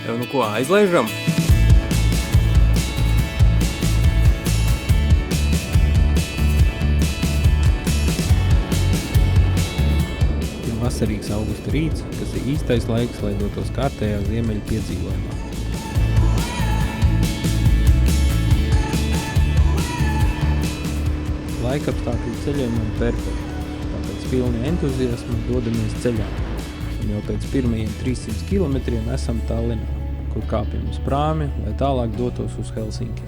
Nu ko, aizlaižam? Ir vasarīgs augusta rīts, kas ir īstais laiks, lai dotos kārtējā ziemeļu piedzīvojumā. Laikapstākļi ceļojumam perfekti, tāpēc pilni entuziasma dodamies ceļā. Un jau pēc pirmajiem 300 kilometriem esam Tallinā, kur kāpjam uz prāmi, lai tālāk dotos uz Helsinki.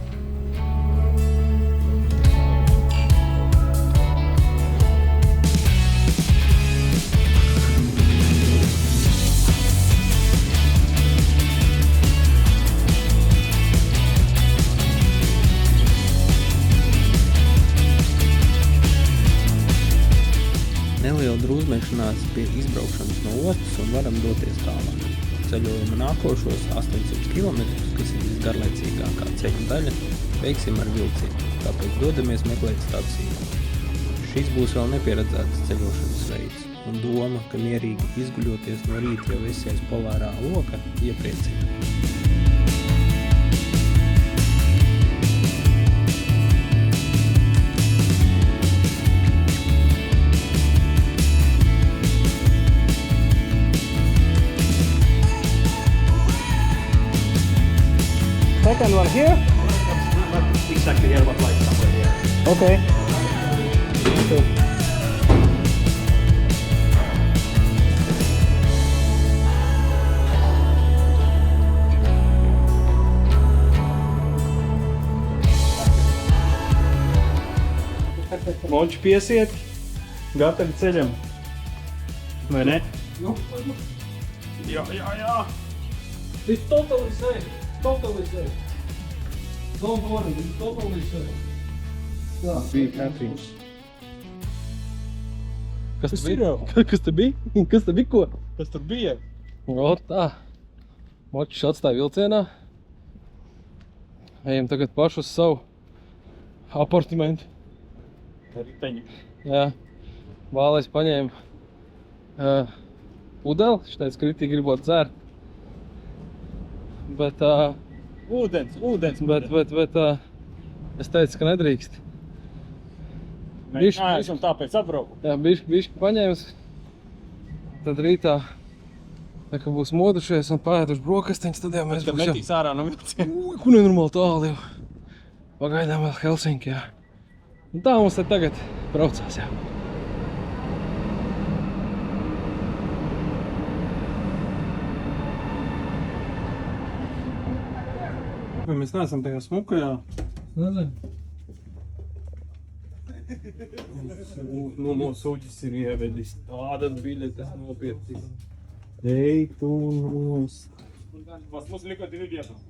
Neliela drūzmešanās pie izbraukšanas no ostas un varam doties tālāk. Ceļojuma nākošos 800 km, kas ir visgarlaicīgākā ceļa daļa, veiksim ar vilcienu, tāpēc dodamies meklēt staciju. Šis būs vēl nepieredzēts ceļošanas veids, un doma, ka mierīgi izguļoties no rīta jau esi aiz polārā loka, iepriecina. Second one here? Not exactly here, but like somewhere here. Okay. Okay. Monči piesiet, gatavi ceļam. Vai ne? Jā. It's totally safe. Totally safe. Don't worry, it's totally safe. Be happy. Kas tur bija? Kas tur bija? Kas tur bija ko? Kas tur bija? O tā. Močs atstāja vilcienā. Ejam tagad pašu uz savu apartamentu. Riteņi. Jā. Vālais paņēma pudeli. Viņš teica, ka ritīgi gribot dzērt. Bet es teicu, ka nedrīkst. Mēs neesam tāpēc atbrauku. Jā, bišķi paņēmis. Tad rītā, ka būs modušies un pārēduši brokastiņas, tad jau mēs Tad būs jau... metīs ārā no vilciena. Kur nenormāli tāli jau. Pagaidām vēl Helsinki, jā. Un tā mums te tagad braucās, jā. Vai mēs neesam tajā smukajā? Nezinu. Nu, mūsu uģis ir ievedis tādas biļetes nopietnīs. Ej, tu nost. Mums liko 2 vietas.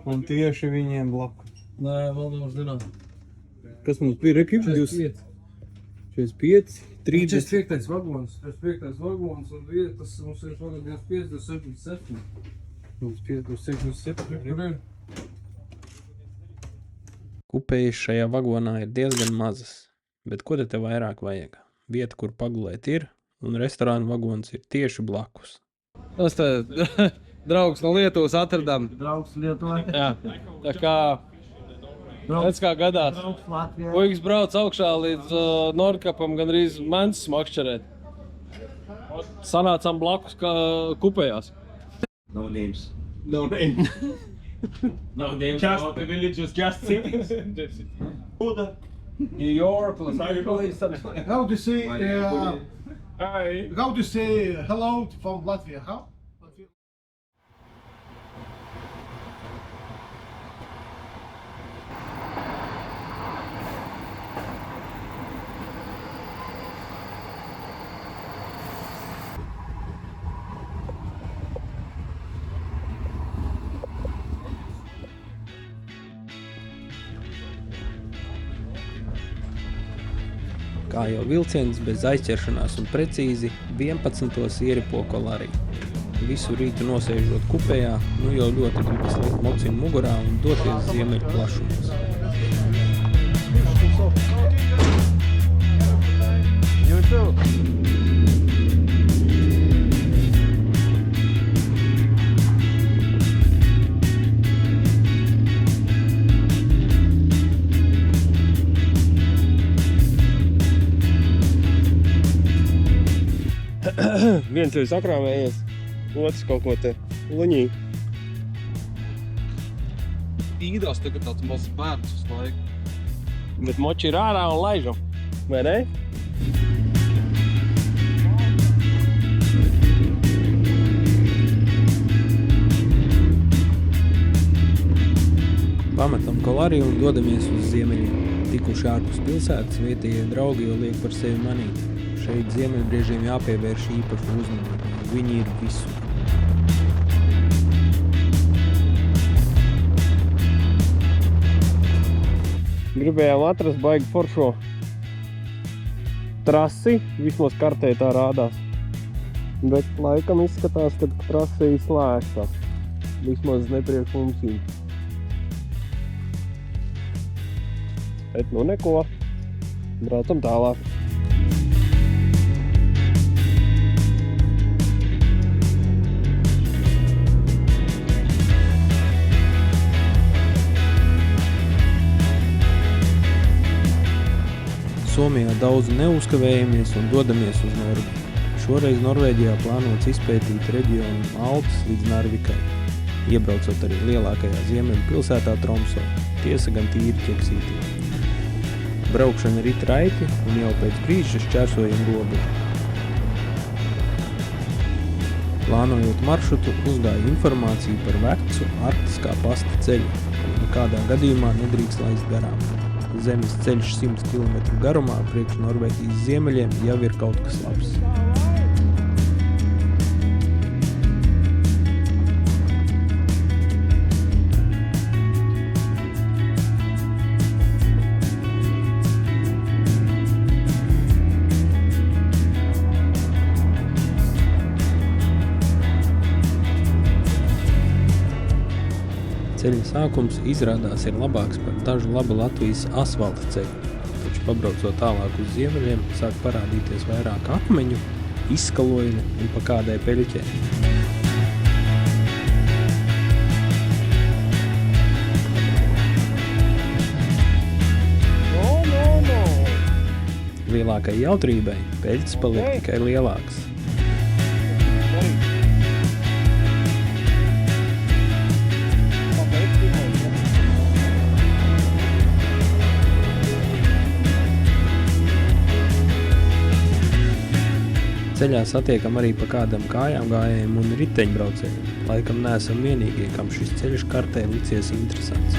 Un tieši viņiem blakus. Nē, vēl nav zināt. Kas mums bija rekība? 45, 30. 45. vagons. 45. vagons un vietas mums ir pagad 25, 27. Mums 57. Kur ir? Kupejas šajā vagonā ir diezgan mazas, bet ko te vairāk vajag? Vieta, kur pagulēt ir, un restorāna vagons ir tieši blakus. Mēs te draugs no Lietuvas atradām. Draugs Lietuvā. Jā, tā kā, redz kā gadās. Draugs Latvijā. Puikas brauc augšā līdz Nordkapam gandrīz menses makšķerēt. Sanācām blakus kā kupējās. No names. No name. No names. Just the villages, just cities. Buda. New York, Los Angeles. How to say Hi. how to say hello from Latvia? How? Kā jau vilciens bez aizķeršanās un precīzi 11. ieripo Kolārī. Visu rītu nosēžot kupējā, nu jau ļoti gribas likt mociņu mugurā un doties ziemeļu plašumos. You too. Viens jau ir sakrāmējies, otrs kaut ko te luņī. Īdās tagad tāds mazs bērns uz laiku. Bet moči ir ārā un laižam, vai ne? Pametam Kolari un dodamies uz ziemeļiem. Tikuši ārpus pilsētas, vietējie draugi jau liek par sevi manīt. Šeit ziemeļbriežiem jāpievērš īpašu uzmanību. Viņi ir visur. Gribējām atrast baigi foršo trasi, vismaz kartē tā rādās. Bet laikam izskatās, ka trasa ir slēgta. Vismaz nepriekš mums ir. Bet nu neko. Braucam tālāk. Somijā daudz neuzkavējamies un dodamies uz Norvēģiju. Šoreiz Norvēģijā plānots izpētīt reģionu Alpes līdz Narvikai, iebraucot arī lielākajā ziemeļu pilsētā Tromso, tiesa gan tīri ķeksītī. Braukšana rit raiti un jau pēc brīža šķērsojam robežu. Plānojot maršrutu, uzgāja informāciju par vecu arktiskā pasta ceļu, un kādā gadījumā nedrīkst laist garām. Zemes ceļš 100 km garumā priekš Norvēģijas ziemeļiem jau ir kaut kas labs. Ceļa sākums izrādās ir labāks par dažu labu Latvijas asfalta ceļu, taču pabraucot tālāk uz ziemeļiem, sāk parādīties vairāk akmeņu, izskalojumu un pa kādai peļķei. Lielākai jautrībai peļķis paliek tikai lielāks. Ceļā satiekam arī pa kādam kājām gājējiem un riteņbraucējiem. Laikam neesam vienīgie, kam šis ceļš kartē licies interesants.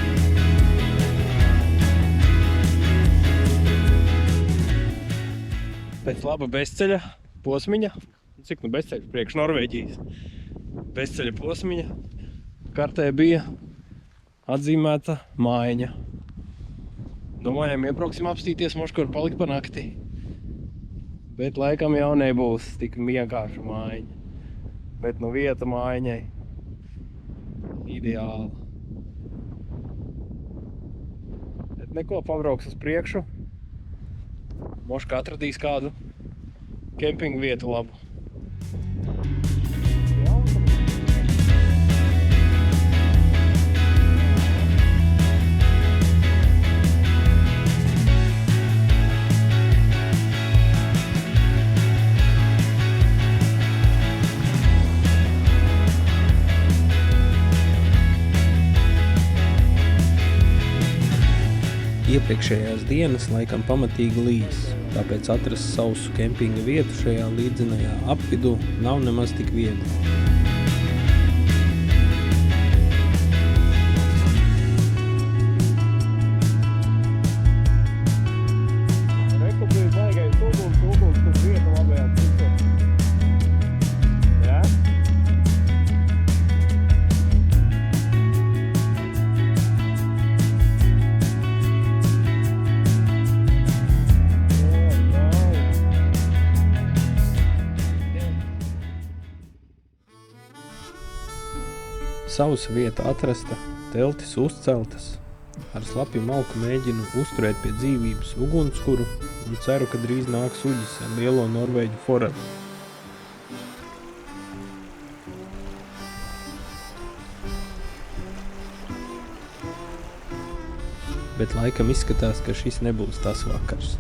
Pēc laba bezceļa posmiņa, cik nu bezceļa priekš Norvēģijas, bezceļa posmiņa, kartē bija atzīmēta mājiņa. Domājam, iebrauksim apstīties, moškur palikt pa naktī. Bet laikam jau nebūs tik vienkārša mājiņa. Bet nu vieta mājiņai ideāla. Bet neko, pabrauks uz priekšu. Moška atradīs kādu kempingu vietu labu. Iepriekšējās dienas laikam pamatīgi līs, tāpēc atrast sausu kempinga vietu šajā līdzenajā apvidū nav nemaz tik viegli. Reku bija baigais uguns, tur vieta labajā pusē. Jā? Sausa vieta atrasta, teltis uzceltas. Ar slapju malku mēģinu uzturēt pie dzīvības ugunskuru un ceru, ka drīz nāks uģis ar lielo norvēģu forelu. Bet laikam izskatās, ka šis nebūs tas vakars.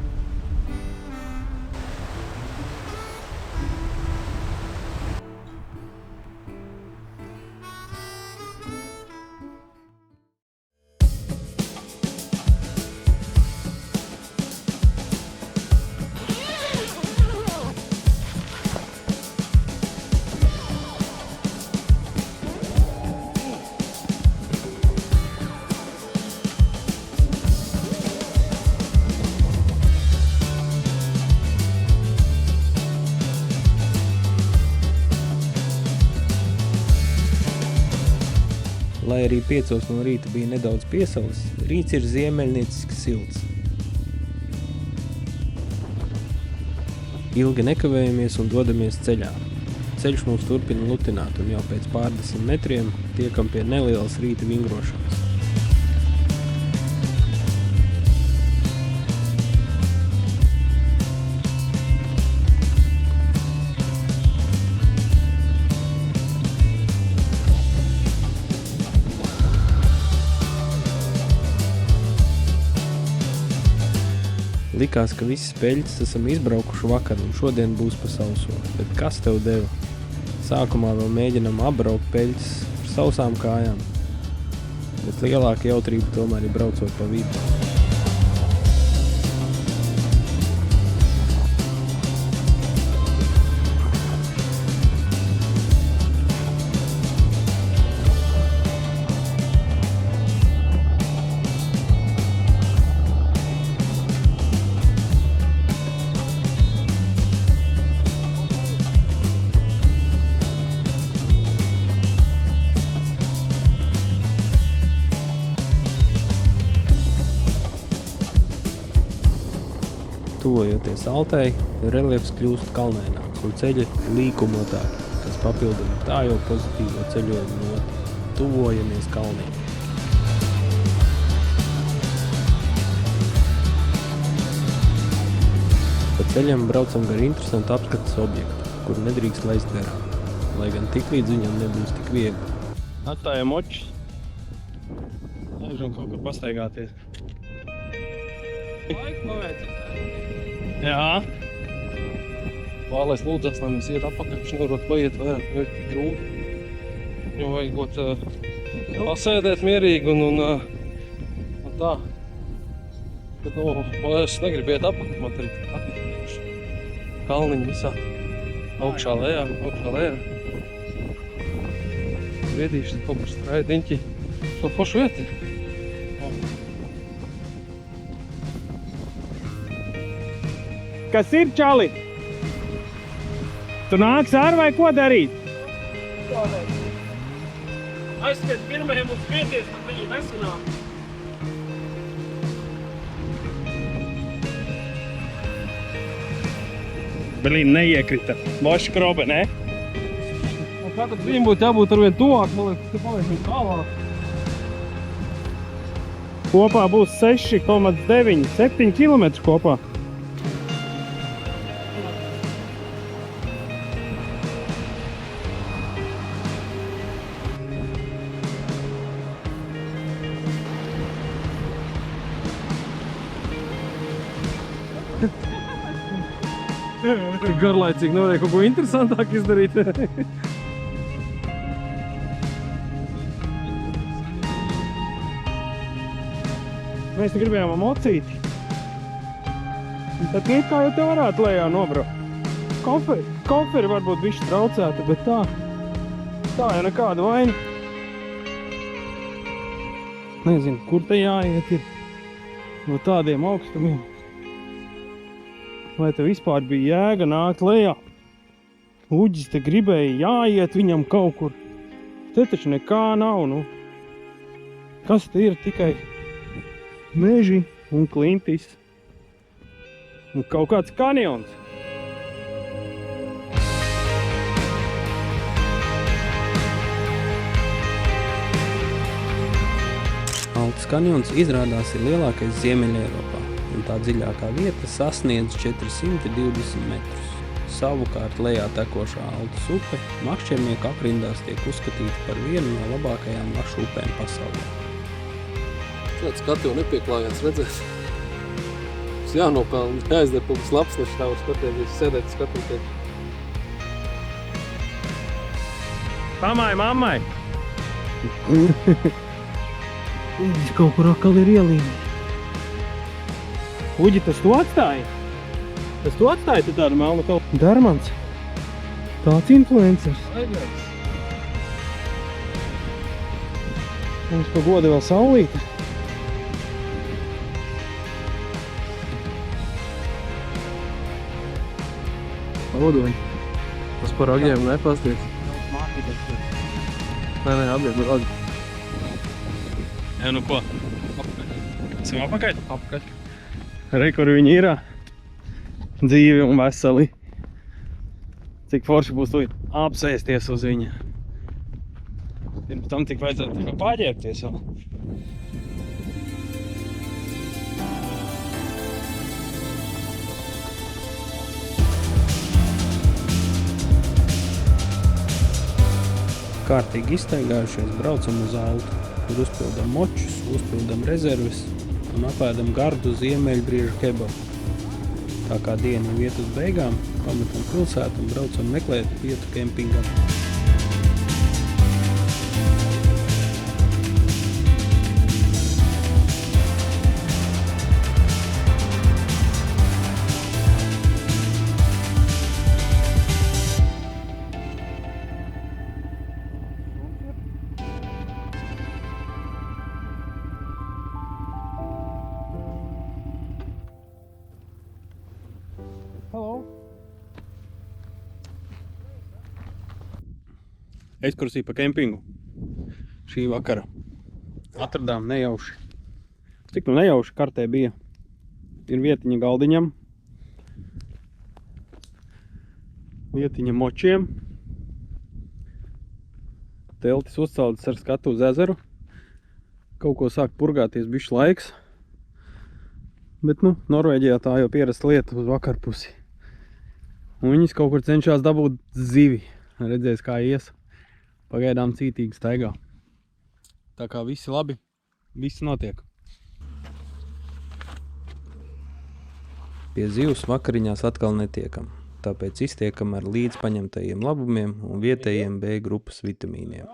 lai arī 5 no rīta bija nedaudz piesalis, rīts ir ziemeļnieciski silts. Ilgi nekavējamies un dodamies ceļā. Ceļš mums turpina lutināt un jau pēc pārdesmit metriem tiekam pie nelielas rīta vingrošanas. Likās, ka visas peļķes esam izbraukuši vakar un šodien būs pa sauso, bet kas tev deva? Sākumā vēl mēģinam apbraukt peļķes ar sausām kājām, bet lielāka jautrība tomēr ir braucot pa vidu. Tuvojoties Altai, reliefs kļūst kalnaināks un ceļi līkumotāki, kas papildina tā jau pozitīvo ceļojumu noti. Tuvojamies kalniem. Pa ceļam braucam gar interesantu apskates objektu, kuru nedrīkst laist garām, lai gan tiklīdz viņam nebūs tik viegli. Atstājam očus. Laižam kaut kur pastaigāties. Laiku paveicies. Jā. Vēlēs lūdzās, lai mēs iet atpakaļ, viņš nevarot paiet vairāk, jo ir tik grūti. Jo vajag būt pasēdēt mierīgi un tā. Bet, es negribu iet atpakaļ, man arī atpakaļ. Kalniņi visā. Augšā lejā. Viedīši, kaut kur strāja diņķi. To pošu vieti. Kas ir, čali? Tu nāks ar vai ko darīt? Aizskiet pirmajiem un skrieties, bet viņi nesanāk. Blīn, neiekrita. Moši krobe, ne? Un katrs viņam būtu jābūt arvien tuvāk, man liekas, ka paliek viņa tālāk. Kopā būs 6,9, 7 km kopā. Tik garlaicīgi nevarēja kaut ko interesantāk izdarīt. Mēs te gribējām mocīti. Tad it kā jau te varētu lejā nobraukt. Koferi varbūt bišķi traucēta, bet tā jau nekāda vaina. Nezinu, kur te jāiet ir no tādiem augstumiem. Vai te vispār bija jēga nākt lejā? Uģis te gribēja jāiet viņam kaut kur. Te taču nekā nav, nu. Kas te ir tikai meži un klintis? Un kaut kāds kanjons. Altas kanjons izrādās ir lielākais Ziemeļeiropā, un tā dziļākā vieta sasniedz 420 metrus. Savukārt lejā tekošā Altas upe makšķernieku aprindās tiek uzskatīta par vienu no labākajām lašu upēm pasaulē. Šāds skatu jau nepieklājās redzēt. Mums jānopelna, jāizdara kaut kas labs, lai šā var skatēties, sēdēt skatīties. Mammai! Uģis kaut kur akal ir ielīme. Uģi, tas tu atstāji? Tas tu atstāji te tādu melnu kalpu? Darmans. Tāds influencers. Mums pa godu vēl saulīte. Odoņi. Tas par agiem nepasties. Nē, apgiem ir agi. Jā, nu ko? Esam apakaļ? Apakaļ. Re, kur viņi ir. Dzīvi un veseli. Cik forši būs tu apsēsties uz viņa. Pirms tam tik vajadzētu tā kā paģērbties vēl. Kārtīgi izstaigājušies, braucam uz Altu, kur uzpildam močus, uzpildam rezerves un apēdam gardu ziemeļbriežu kebabu. Tā kā diena jau iet uz beigām, pametam pilsētu un braucam meklēt vietu kempingam. Ekskursija pa kempingu. Šī vakara. Atradām nejauši. Cik nu nejauši kartē bija. Ir vietiņa galdiņam. Vietiņa močiem. Teltis uzceltas ar skatu uz ezeru. Kaut ko sāk purgāties bišķi laiks. Bet nu, Norvēģijā tā jau pierasta lieta uz vakarpusi. Un viņas kaut kur cenšās dabūt zivi. Redzēs, kā ies. Pagaidām cītīgi staigā. Tā kā visi labi, viss notiek. Pie zivs vakariņās atkal netiekam, tāpēc iztiekam ar līdz paņemtajiem labumiem un vietējiem B grupas vitamīniem.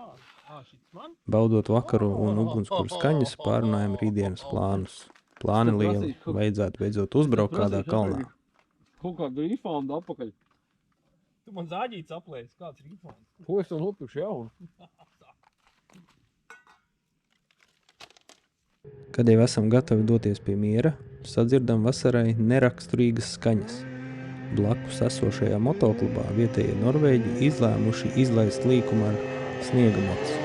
Baudot vakaru un ugunskura skaņas, pārunājam rītdienas plānus. Plāni lieli, vajadzētu beidzot uzbraukt kādā kalnā. Kaut kā rīfonda apakaļ. Tu man zāģīts aplēs, kāds rīfons? Ko es to nopirkšu jaunu? Kad jau esam gatavi doties pie miera, sadzirdam vasarai neraksturīgas skaņas. Blakus esošajā motoklubā vietējie norvēģi izlēmuši izlaist līkumu ar sniega moci.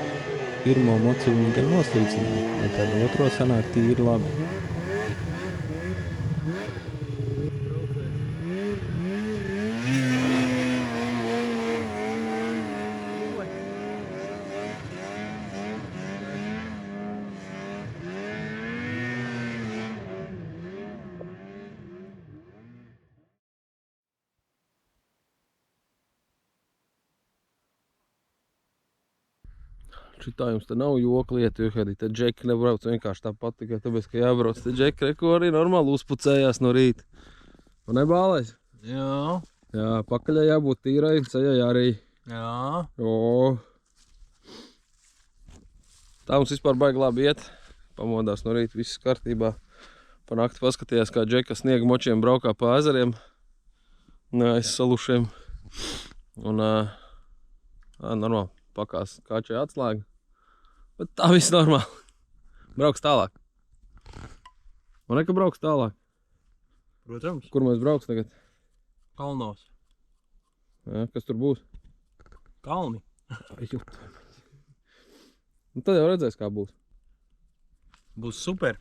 Pirmo moci viņi gan noslīcināja, bet ar otro sanāk tīri labi. Šitā jums te nav joka lieta, jo kādi te džeki nebrauc vienkārši tāpat, tikai tāpēc, ka jābrauc te džeki, ko arī normāli uzpucējās no rīta. Un ne bālais? Jā. Jā, pakaļai jābūt tīrai, ceļai arī. Jā. O. Tā mums vispār baigi labi iet. Pamodās no rīta, viss kārtībā. Pa nakti paskatījās, kā džeka sniega močiem braukā pa ezeriem. Aizsalušiem. Un, normāli. Pakās kāčai atslēga. Bet tā viss normāli. Brauks tālāk. Un ne, ka brauks tālāk. Protams. Kur mēs brauks tagad? Kalnos. Jā, kas tur būs? Kalni. Un tad jau redzēs, kā būs. Būs super.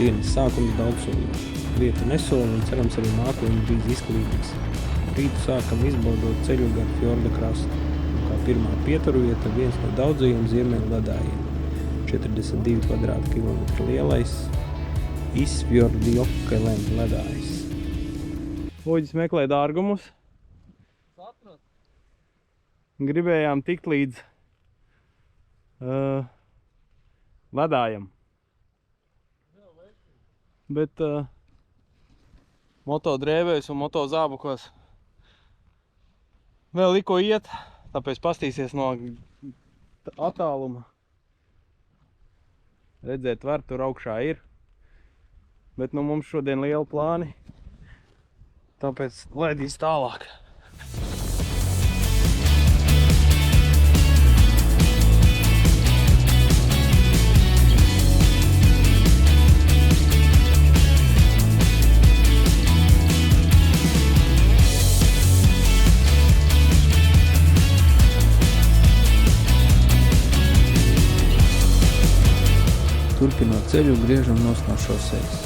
Dienas sākums daudzsolīgs. Vieta nesola un cerams arī nākotnē drīz izklīdīs. Rītu sākam izbaudot ceļu gar fjorda krastu. Un kā pirmā pieturu vieta viens no daudzajiem ziemeļu ledājiem. 42 kvadrātkilometru lielais Isfjordjokelen ledājs. Uģis meklē dārgumus. Gribējām tikt līdz ledājam. Bet moto drēbēs un moto attāluma. Redzēt var, tur augšā ir. Bet nu mums šodien lieli plāni. Tāpēc laidīs tālāk. Turpinot ceļu, griežam nos no šosejas.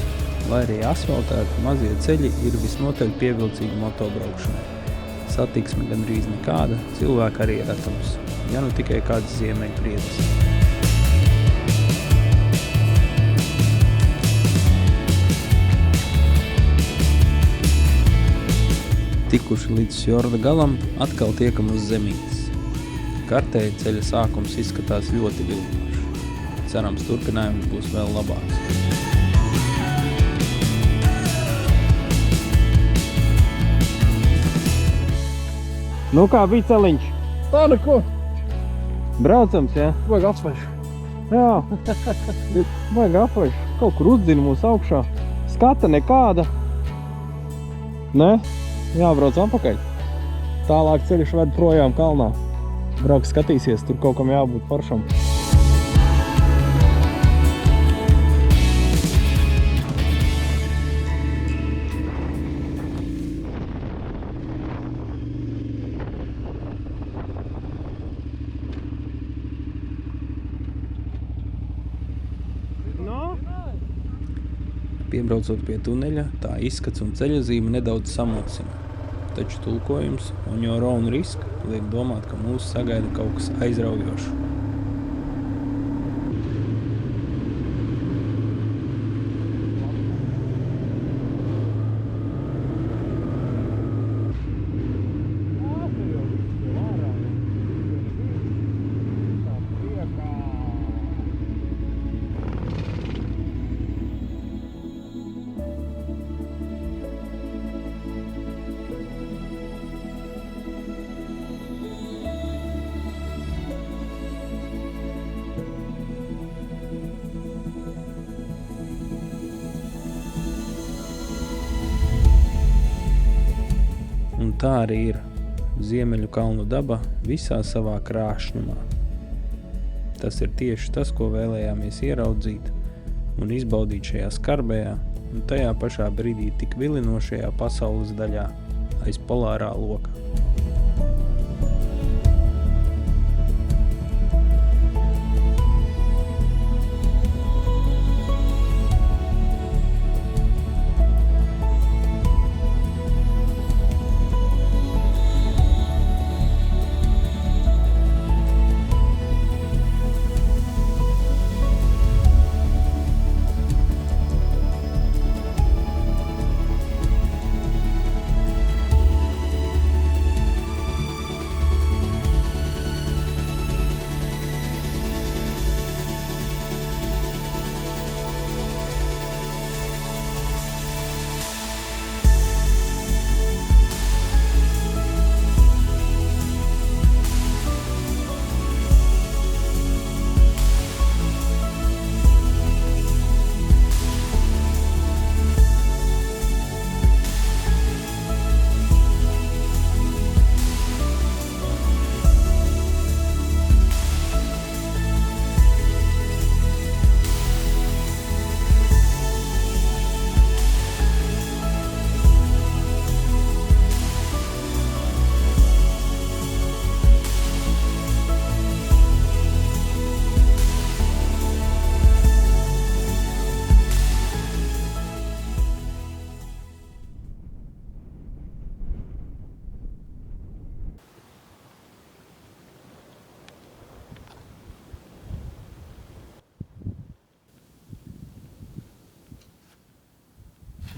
Lai arī asfaltēti, mazie ceļi ir visnotaļ pievilcīgi motobraukšanai. Satiksme gandrīz nekāda, cilvēka arī retums. Ja nu tikai kāds ziemeļbriedis. Tikuši līdz fjorda galam, atkal tiekam uz zemītes. Kartē ceļa sākums izskatās ļoti vilinoši. Cerams, turpinājums būs vēl labāks. Nu kā bija celiņš? Tā neko. Braucams, jā? Vajag atspēšu. Jā, vajag apveš. Kaut kur uzdzina mūs augšā. Skata nekāda. Ne? Jābrauc atpakaļ. Tālāk ceļš ved projām kalnā. Brauks skatīsies, tur kaut kam jābūt foršam. Piebraucot pie tuneļa, tā izskats un ceļazīme nedaudz samulsina. Taču tulkojums un jau Round Risk liek domāt, ka mūs sagaida kaut kas aizraujošs. Un tā arī ir Ziemeļu kalnu daba visā savā krāšņumā. Tas ir tieši tas, ko vēlējāmies ieraudzīt un izbaudīt šajā skarbajā un tajā pašā brīdī tik vilinošajā pasaules daļā aiz polārā loka.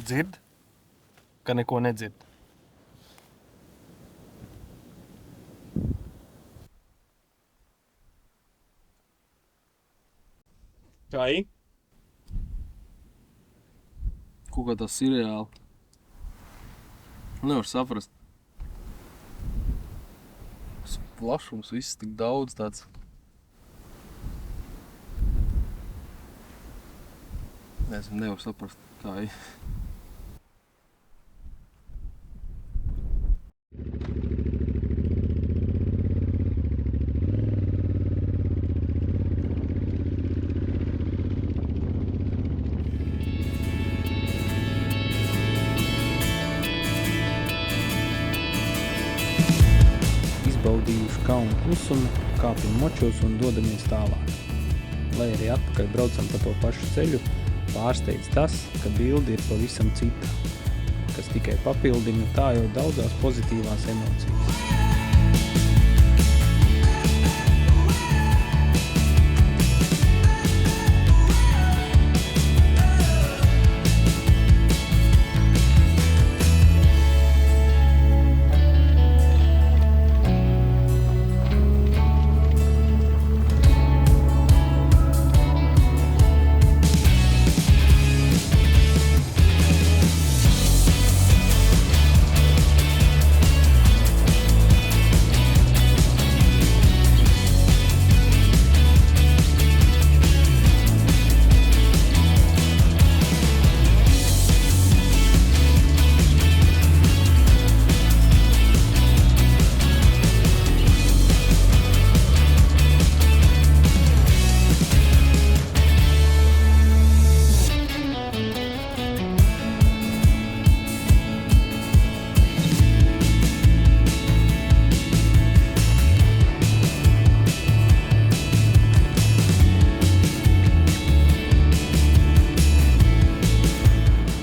Dzird? Ka neko nedzird. Kā ir? Kaut kā tas ir reāli. Nevar saprast. Tas plašums, viss tik daudz tāds Nezinu, nevar saprast, kā ir. Izbaudījuši kalnu klusumu, kāpjam močos un dodamies tālāk. Lai arī atpakaļ braucam pa to pašu ceļu, pārsteidz tas, ka bilde ir pavisam cita, kas tikai papildina tā jau daudzās pozitīvās emocijas.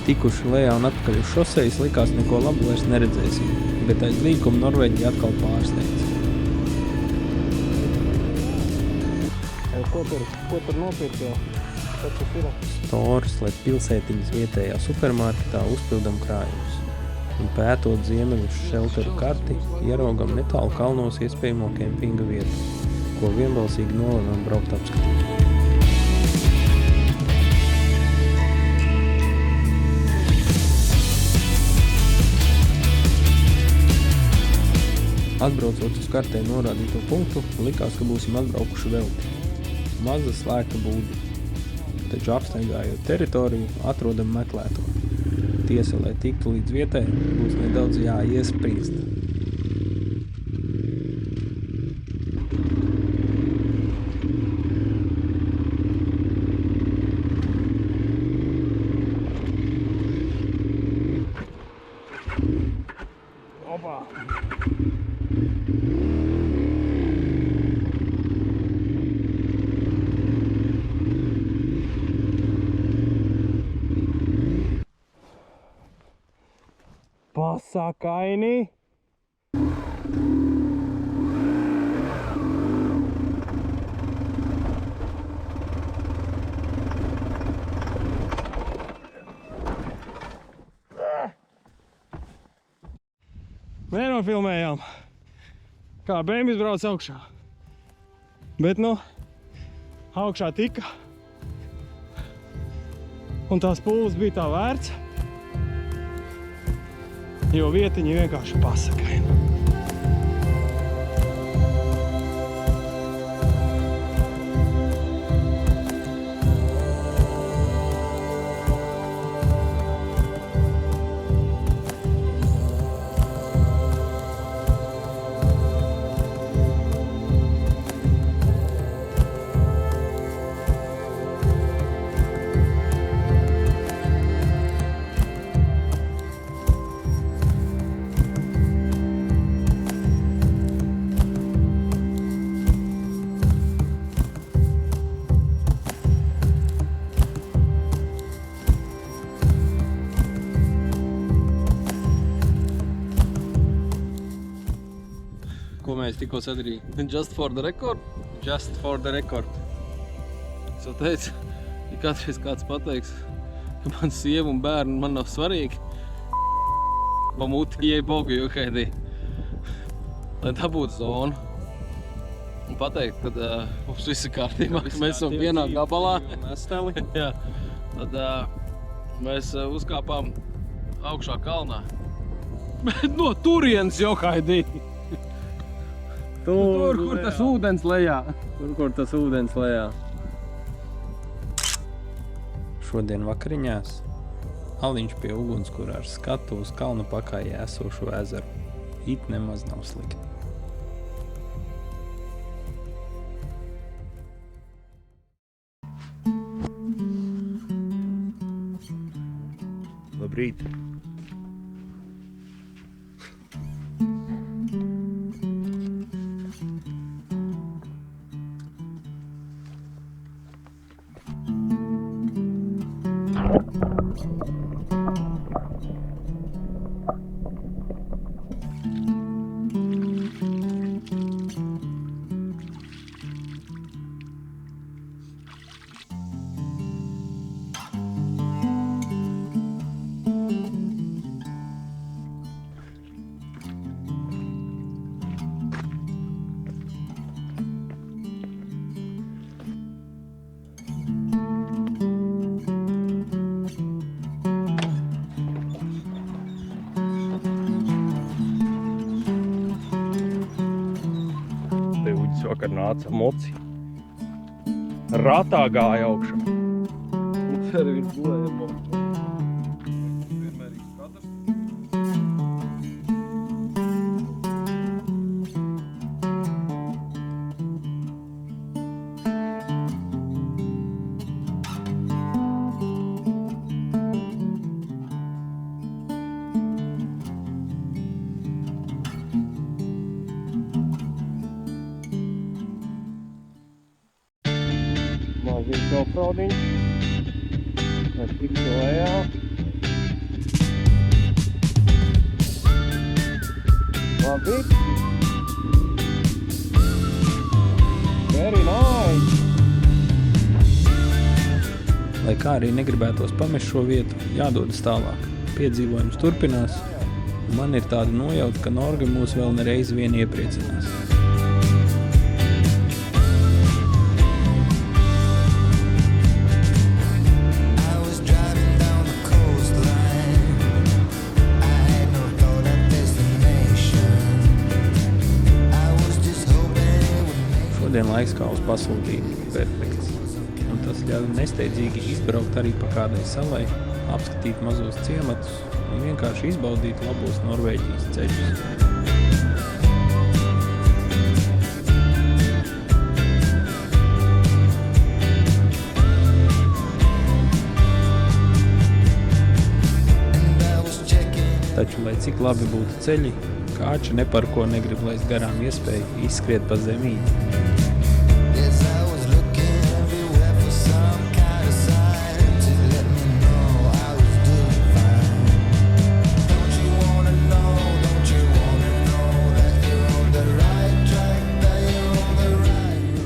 Tikuši lejā un atpakaļ uz šosejas, likās neko labu vairs neredzēsim, bet aiz līkuma Norvēģi atkal pārsteidz. Ko tur nopirkt jau? Kas tas ir? Stores, lai pilsētiņas vietējā supermarketā uzpildam krājumus. Un pētot ziemeļu šelteru karti, ieraugam netālu kalnos iespējamo kempinga vietu, ko vienbalsīgi nolēmām braukt apskatīt. Atbraucot uz kartē norādīto punktu, likās, ka būsim atbraukuši velti. Maza slēgta būdi. Taču apstaigājot teritoriju, atrodam meklēto. Tiesa, lai tiktu līdz vietai, būs nedaudz jāiespriest. Opa! Pasakaini! Nenofilmējām, kā bēmbis brauc augšā. Bet, nu, augšā tika. Un tās pūles bija tā vērts, jo vietiņi vienkārši pasakaina. Ko mēs tikko sadarījām? Just for the record. Just for the record. Es jau teicu, ja kādreiz kāds pateiks, ka man sieva un bērni man nav svarīgi, pa muti ieej bogu jukaidī. Lai dabūtu zonu. Un pateikt, kad mums viss ir kārtībā, mēs esam vienā gabalā. Jā, tad mēs uzkāpām augšā kalnā. Bet no turienes jukaidī! Tur, kur tas ūdens lejā. Tur, kur tas ūdens lejā. Šodien vakariņās aliņš pie ugunskura ar skatu uz kalnu pakājē esošo ezeru. It nemaz nav slikti. Labrīt! Vakar nāca moci. Ratā gāja augšā. Un te arī gulēja moci. Vienmērīgi skatās. Mazīt offroadiņu. Mēs tiktu lejā. Labi. Very nice. Lai kā arī negribētos pamest šo vietu, jādodas tālāk. Piedzīvojums turpinās, un man ir tāda nojauta, ka Norga mūs vēl nereiz vien iepriecinās. Šodien laiks kā uz pasūtījumu perfekts, un tas ļauj nesteidzīgi izbraukt arī pa kādai salai, apskatīt mazos ciematus un vienkārši izbaudīt labos Norvēģijas ceļus. Taču, lai cik labi būtu ceļi, kāči ne par ko negrib laist garām iespēju izskriet pa zemīti.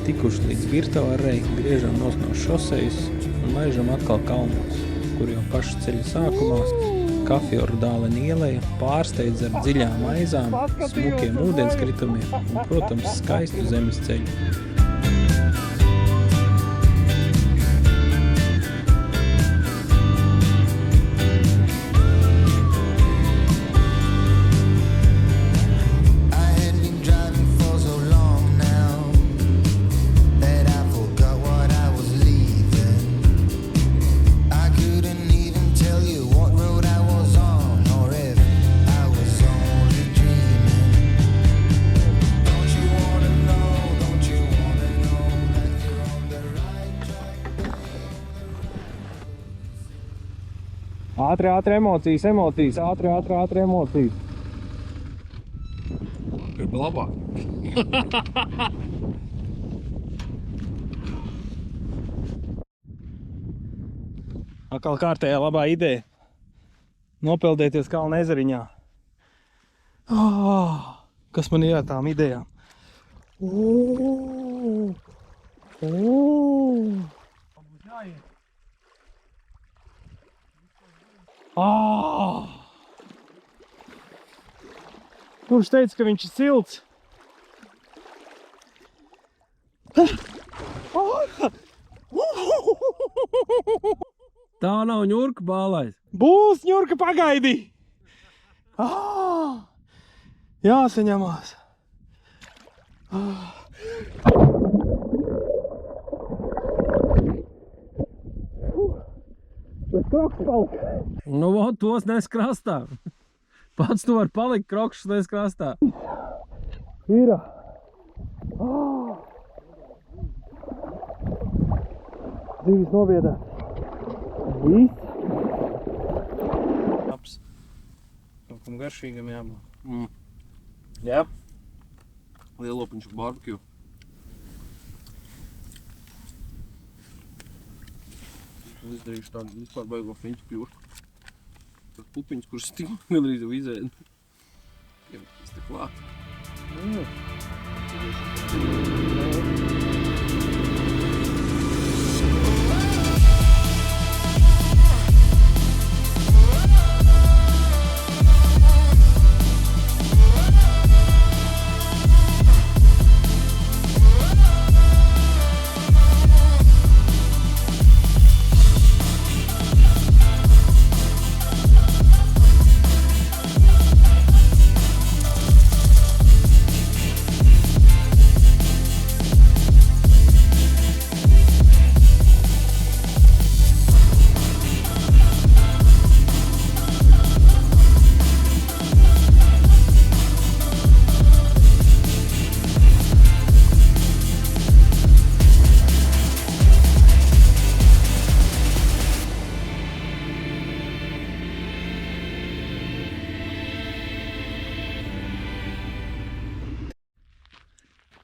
Tikuši līdz Virtavarei, griežam nos no šosejas un laižam atkal kalnos, kur jau paša ceļa sākumā Kafjordālena ieleja pārsteidz ar dziļām aizām, smukiem ūdenskritumiem un, protams, skaistu zemes ceļu. Ātri emocijas, ātri emocijas. Kaip labāk. Atkal kārtējā labā ideja. Nopeldēties kalna ezeriņā. Kas man ir ar tām idejām? Kurš teica, ka viņš ir silts? Tā nav ņurka bālais. Būs ņurka, pagaidi! Jāsaņemās. kroks palika. Nu, tos nes krastā. Pats tu var palikt, krokšus nes krastā. Ir. Dzīvis nobiedēt. Viss. Labs. Kaut kam garšīgam jābūt. Jā. Lielopiņš barbecue. Izdarīšu tādu vispār baigo friņķu kļūšu. Tas pupiņas, kuras stīm gandrīz jau izēd. Iemekties te klāt.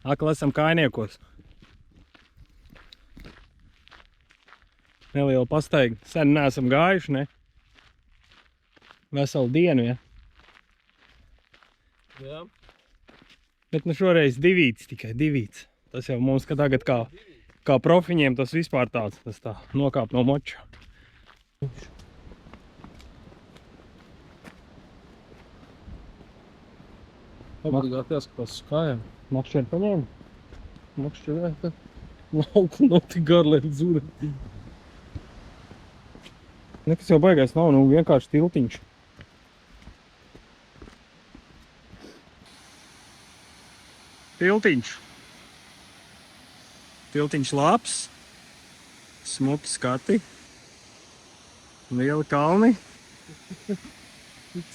Akli esam kājniekos. Neliela pastaiga. Sen neesam gājuši, ne? Veselu dienu, ja? Jā. Bet nu šoreiz divīts tikai, divīts. Tas jau mums, ka tagad kā profiņiem tas vispār tāds, tas tā nokāp no moča. Obligāti jāskatās uz kājām. Makšķēri paņēma. Makšķēri, nav tik garlēm zūdēt. Nekas jau baigais nav, nu vienkārši tiltiņš. Tiltiņš. Tiltiņš labs. Smuki skati. Lieli kalni.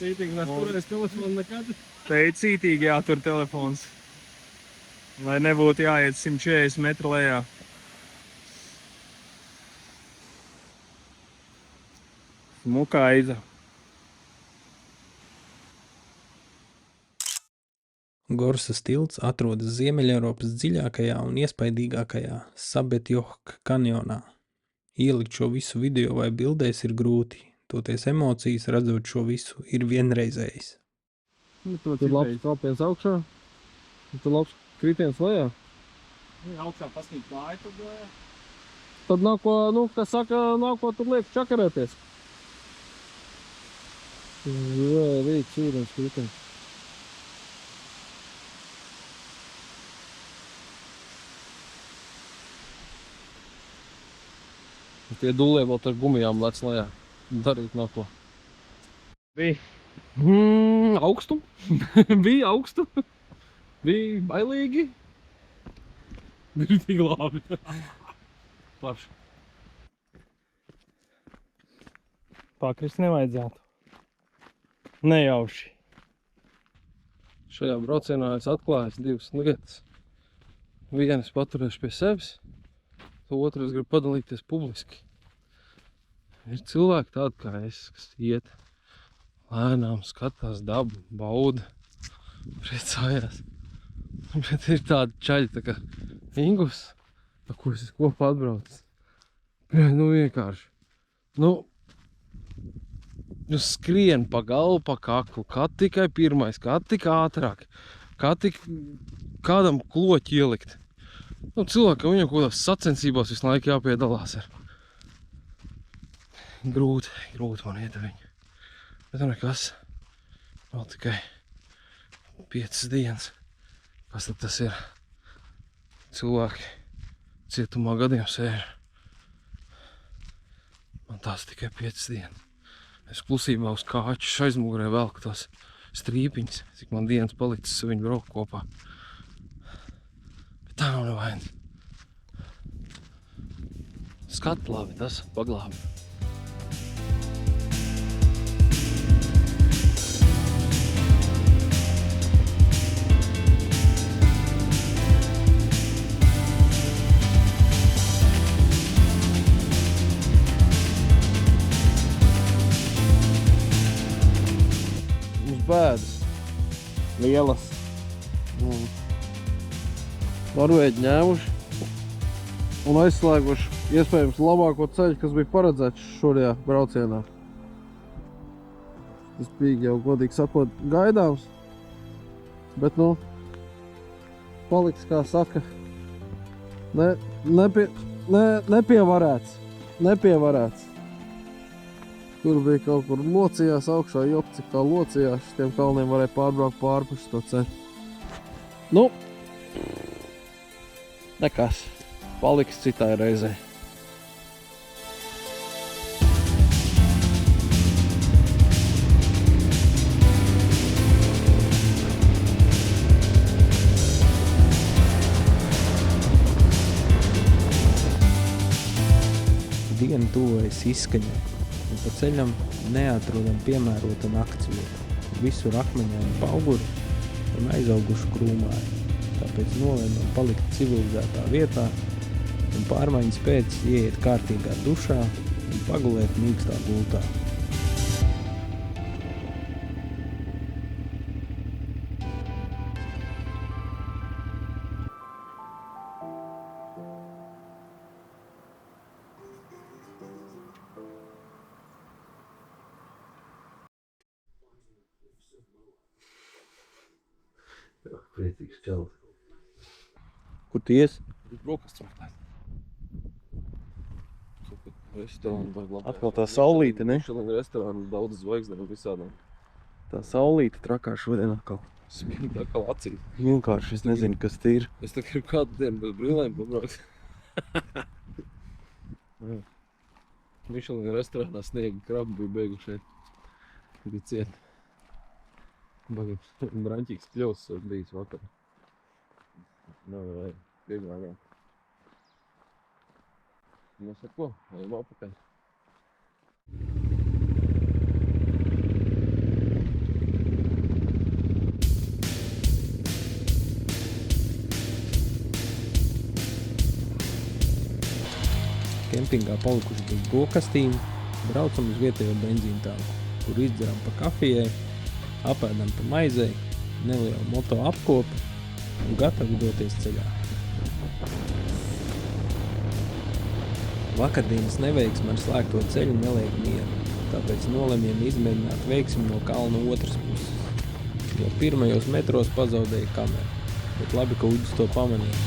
Cītīgi mēs turēs telefonu nekad. Cītīgi jātur telefons. Lai nebūtu jāiet 140 metru lejā. Smuka aiza. Gorsas tilts atrodas Ziemeļeiropas dziļākajā un iespaidīgākajā Sabetjohka kanjonā. Ielikt šo visu video vai bildēs ir grūti, toties emocijas redzot šo visu ir vienreizējs. Tur labs kāpiens augšā, tur labs kritiens lejā. Augšā paskīt kāju, tad lejā. Tad nav ko, kas saka, nav ko tur liek čakarēties. Jā, rīts ūdens kritiens. Tie dūlie vēl ar gumijām lec lejā. Darīt nav ko. Bija augstu. Bija augstu. Bija bailīgi. Bija tik labi. Parši. Pakrist nevajadzētu. Nejauši. Šajā braucienā es atklāju divas lietas. Vienu es paturēšu pie sevis, otru es gribu padalīties publiski. Ir cilvēki tādi kā es, kas iet lēnām, skatās dabu, bauda, priecājās. Bet ir tādi čaļi, tā kā Ingus, ar ko es kopā atbraucis. Nu vienkārši. Skrien pa galvu, pa kaklu, kā tikai pirmais, kā tik ātrāk, kā tik kādam kloķi ielikt. Cilvēkam viņam kaut kādās sacensībās visu laiku jāpiedalās ar. Grūti man iet viņu. Bet nekas, vēl tikai 5 dienas. Kas tad tas ir? Cilvēki cietumā gadiem sēž. Man tās tikai 5 dienas. Es klusībā uz kāču aizmugurē velku tās strīpiņas, cik man dienas palicis viņu braukt kopā. Bet tā nav nevainas. Skat labi, tas paglābi. lielas. Norvēģi ņēmuši un aizslēguši iespējams labāko ceļu, kas bija paredzēts šodien braucienā. Tas bija jau, godīgi sakot, gaidāms, bet, nu, paliks, kā saka, nepievarēts. Tur bija kaut kur locījās augšā, jop, cik tā locījās, šitiem kalniem varēja pārbraukt pārpuši to ceļu. Nu, nekas, paliks citai reizei. Diena tuvojas izskaņai, un pa ceļam neatrodam piemērotu naktsvietu. Visur akmeņaini pauguri un aizauguši krūmāji. Tāpēc nolēmām palikt civilizētā vietā un pārmaiņas pēc ieiet kārtīgā dušā un pagulēt mīkstā gultā. Priecīgs čels. Kur tu ies? Brokastu meklēt. Restorānu vai labi. Atkal tā saulīte, ne? Šodien restorānu daudz zvaigznēm visādām. Tā saulīte trakā šodien atkal. Smīgi tā kā acīs. Vienkārši es nezinu, kas tie ir. Es tā gribu kādu dienu bez brīlēm pabraukt. Mišelin restorānā sniega krabi bija beigušies. Bija ciet. Braņķīgs kļūs bijis vakar. Nav vajag pieglāgā. Nu, sako, ejam apakaļ. Kempingā palikuši bez brokastīm, braucam uz vietējo benzīnu tāku, kur izdzeram pa kafijai, apēdam pa maizei, nelielu moto apkopi un gatavi doties ceļā. Vakardienas neveiksme ar slēgto ceļu neliek mieru, tāpēc nolemjam izmēģināt veiksmi no kalna otras puses. Jo pirmajos metros pazaudēja kameru, bet labi, ka Uģis to pamanīja.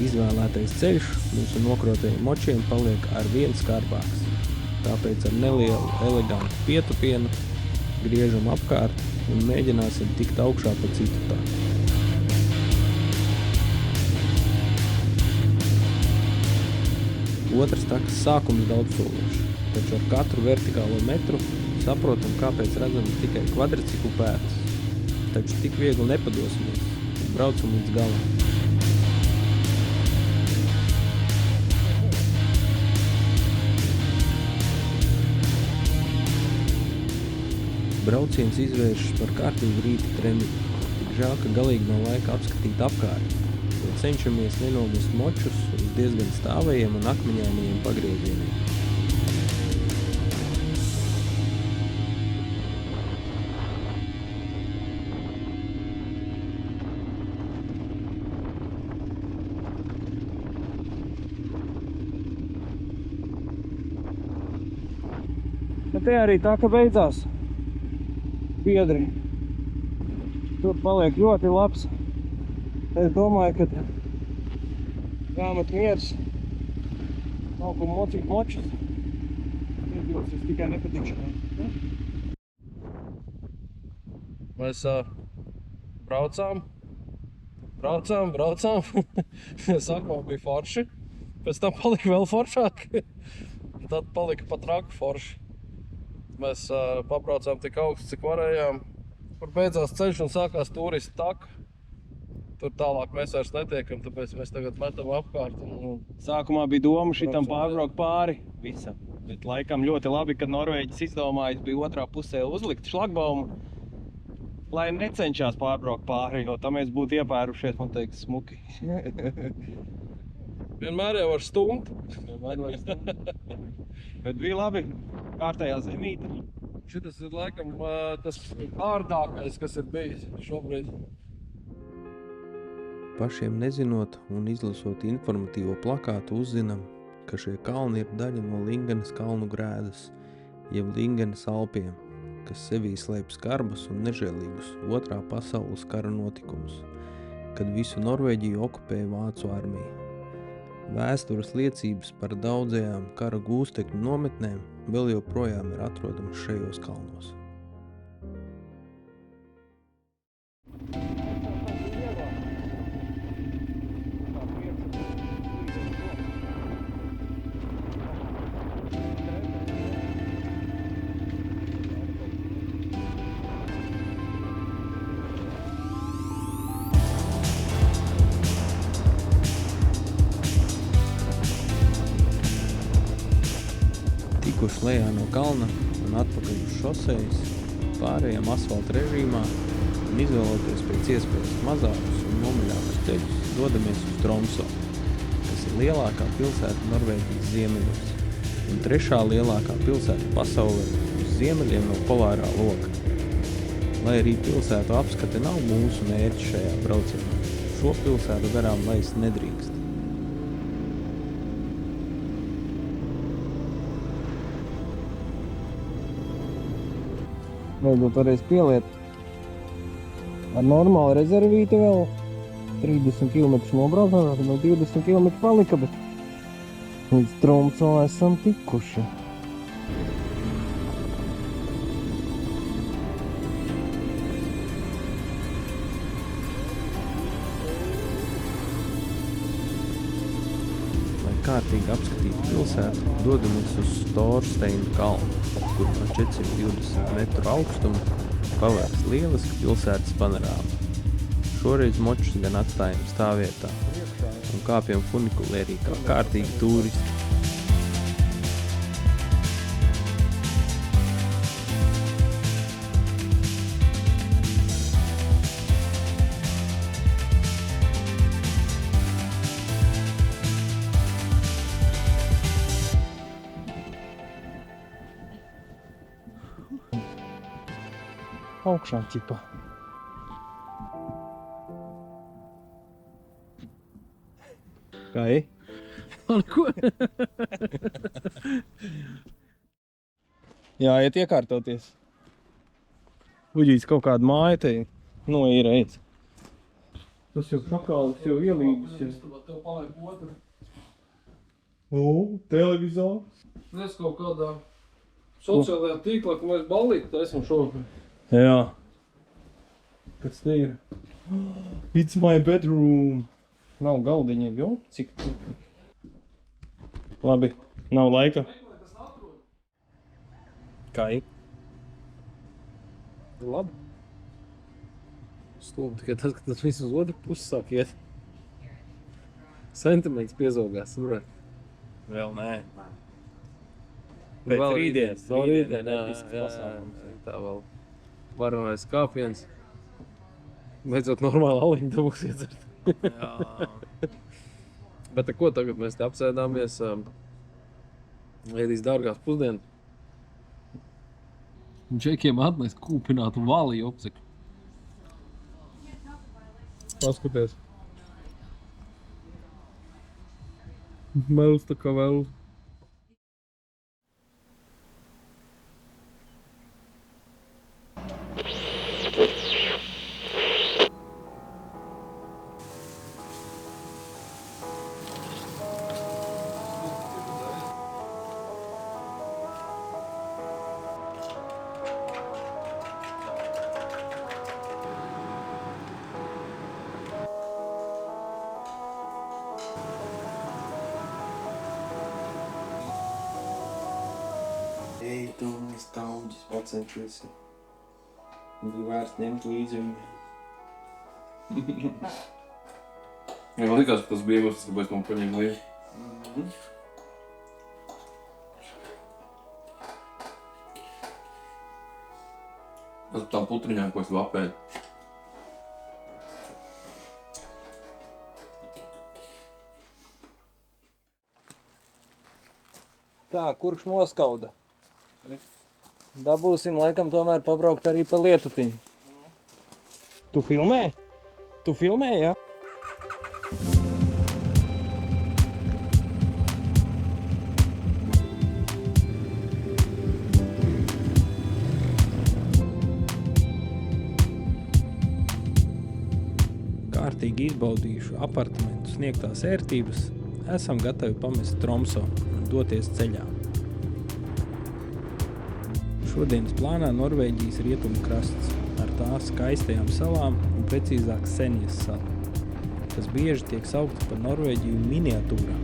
Izvēlētais ceļš mūsu nokrotajiem močiem paliek ar vien skarbāks. Tāpēc ar nelielu, elegantu pietupienu griežam apkārt un mēģināsim tikt augšā pa citu taku. Otras takas sākums daudz sološs, taču ar katru vertikālo metru saprotam, kāpēc redzam tikai kvadriciklu pēdas. Taču tik viegli nepadosimies un braucam līdz galam. Brauciens izvēršas par kārtīgu rīta treniņu. Tik žēl, ka galīgi nav laika apskatīt apkārt, jo cenšamies nenomest močus uz diezgan stāvajiem un akmeņainajiem pagriezieniem. Bet te arī tā, ka beidzās. Biedri. Tur paliek ļoti labs. Es domāju, ka jāmet miers. Nav ko mocīt močus. Es tikai nepatikšu. Mēs braucām. Sākumā bija forši. Pēc tam palika vēl foršāk. Tad palika pat raku forši. Mēs pabraucām tik augstu, cik varējām, kur beidzās ceļš un sākās turistu taka. tur tālāk mēs vairs netiekam, tāpēc mēs tagad metam apkārt. Sākumā bija doma šitam pārbraukt pāri visam, bet laikam ļoti labi, kad Norvēģis izdomājis bija otrā pusē uzlikt šlagbaumu, lai necenšās pārbraukt pāri, jo tā mēs būtu iepērušies, man teiks, smuki. Vienmēr jau var stumt. Bet bija labi, kārtējā zemīte. Šitas ir laikam tas ārdākais, kas ir bijis šobrīd. Pašiem nezinot un izlasot informatīvo plakātu uzzinam, ka šie kalni ir daļa no Lingenes kalnu grēdas, jeb Lingenes Alpiem, kas sevī slēp skarbus un nežēlīgus Otrā pasaules kara notikumus, kad visu Norvēģiju okupēja Vācu armija. Vēstures liecības par daudzajām kara gūstekņu nometnēm vēl joprojām ir atrodamas šajos kalnos. Tikuši lejā no kalna un atpakaļ uz šosejas, pārējām asfalta režīmā un izvēloties pēc iespējas mazākus un nomaļākus ceļus, dodamies uz Tromso, kas ir lielākā pilsēta Norvēģijas ziemeļos un trešā lielākā pilsēta pasaulē uz ziemeļiem no polārā loka. Lai arī pilsētu apskate nav mūsu mērķi šajā braucienā, šo pilsētu garām laist nedrīkst. Varbūt varēs pieliet ar normālu rezervīti vēl 30 km nobraukšanā, tad 20 km palika, bet līdz Tromso esam tikuši. Lai kārtīgi apskatītu pilsētu, dodamies uz Storsteina kalnu, kur no 420 metru augstuma pavērs lieliska pilsētas panorāma. Šoreiz močus gan atstājam stāvvietā un kāpjam funikulērī kā kārtīgi tūristi. Augšā ķipa. Kā ir? Un ko? Jāiet iekārtoties. Uģīts kaut kādu māju te noīrējis. Tas jau šakālis jau ielīdis. Tev paliek otra. Televizors. Es kaut kādā sociālajā tīklā, ka mēs ballīti taisam šovakar. Jā. Kas te ir? It's my bedroom. Nav galdiņa, jo? Cik? Labi, nav laika. Kā ir? Labi. Stulbi tikai tas, ka tas viss uz otru pusi sāk iet. Sentiments piezogās, saprāt. Vēl nē. Vēl rītdien. Vēl rītdien, jā. Tā vēl varonais kāpiens. Beidzot normāli aliņu dabūs iedzert. Bet ko tagad mēs te apsēdāmies, ēdīs dārgās pusdienas. Džekiem atnest kūpinātu vali jopseku. Paskaties. Mēls tā kā vēl. Ei, tu stauģis pacenties. Bija vērts ņemt līdzi viņu. Ja, man likās, ka tas bija iemesls, kāpēc man paņēma līdzi. Tas tām putriņām, ko es vapēju. Tā, kurš noskauda? Dabūsim laikam tomēr pabraukt arī pa Lietutiņu. Tu filmē? Tu filmē, ja? Kārtīgi izbaudījuši apartamentu sniegtās ērtības, esam gatavi pamest Tromso un doties ceļā. Šodienas plānā Norvēģijas rietumu krasts ar tās skaistajām salām un precīzāk Senjas salu, kas bieži tiek saukta par Norvēģiju miniatūrām,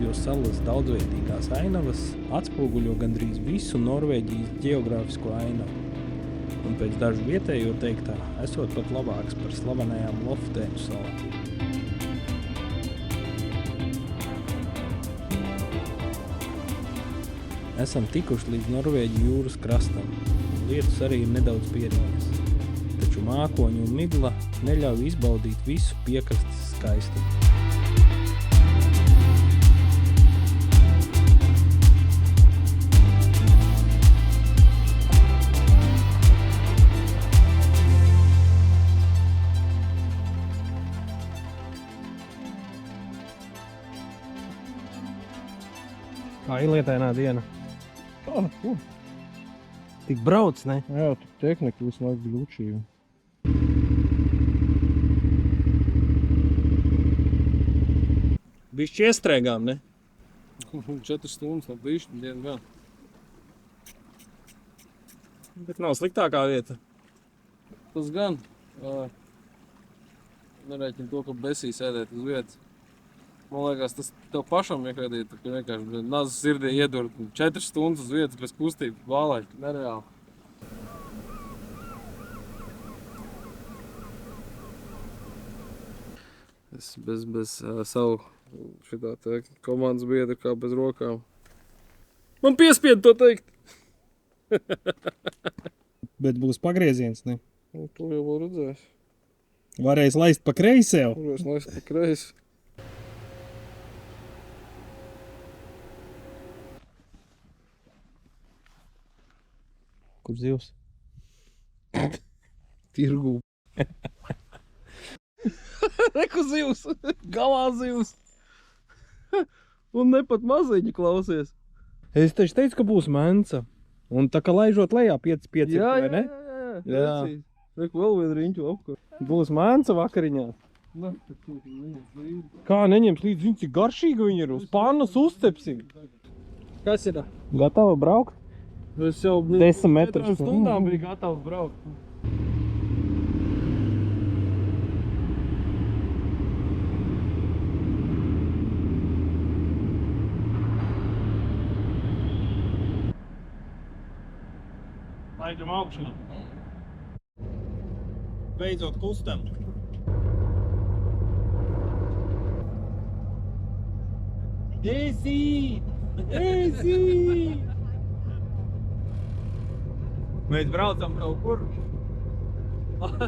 jo salas daudzveidīgās ainavas atspoguļo gandrīz visu Norvēģijas ģeogrāfisko ainavu. Un pēc dažu vietējo teiktā, esot pat labāks par slavenajām Loftēnu salām. Esam tikuši līdz Norvēģu jūras krastam, lietus arī ir nedaudz pierījies, taču mākoņi un migla neļauj izbaudīt visu piekrastes skaistumu. Kā ir lietainā diena? Tik brauc, ne? Jā, tu tehnika visu laiku glučīja. Bišķi iestrēgām, ne? 4 stundas no bišķi dienu gan. Bet nav sliktākā vieta. Tas gan. Nerēķina to, ka besī sēdēt uz vietas. Man liekas, tas tev pašam vienkārši, ka vienkārši nazas sirdī iedur 4 stundas uz vietas bez kustības bālēt. Nereāli. Es bez savu šitā te komandas biedra kā bez rokām. Man piespied to teikt! Bet būs pagrieziens, ne? Nu, to jau vēl redzēs. Varēs laist pa kreisēju. Varēs laist pa kreisi. Kur zivs? Tirgū. Reku zivs, galā zivs. Un ne pat maziņi klausies. Es taču teicu, ka būs menca. Un tā kā laižot lejā 5-5, vai ne? Jā. Reku vēl vienu riņķu apkārt. Būs menca vakariņā. Kā neņems līdz viņu, cik garšīga viņa ir? Uz pannas uztepsim. Kas ir? Gatava braukt? Es jau 10 metrus. stundām biju gatavs braukt. Laidam augšā. Beidzot kustam. Esi! Mēs braucam kaut kur,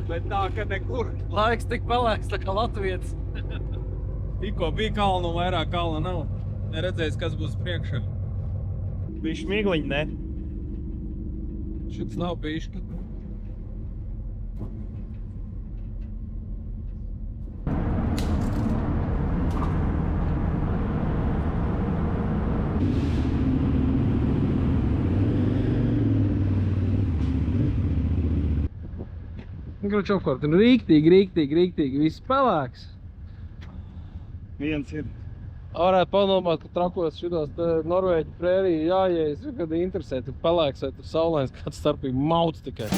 bet tā, ka nekur. Laiks tik pelēks, tā kā latvietis. Tikko bija kalna un vairāk kalna nav. Neredzējis, kas būs priekšā. Bija šmigliņi, ne? Šits nav bišķi. Grauč apkārt, un rīktīgi, viss pelēks. Viens ir. Varētu padomāt, ka trakos šitās Norvēģu prēriju jāiejas, kad interesē, tur pelēks vai tur saulains, kāds starpīgi mauc tikai.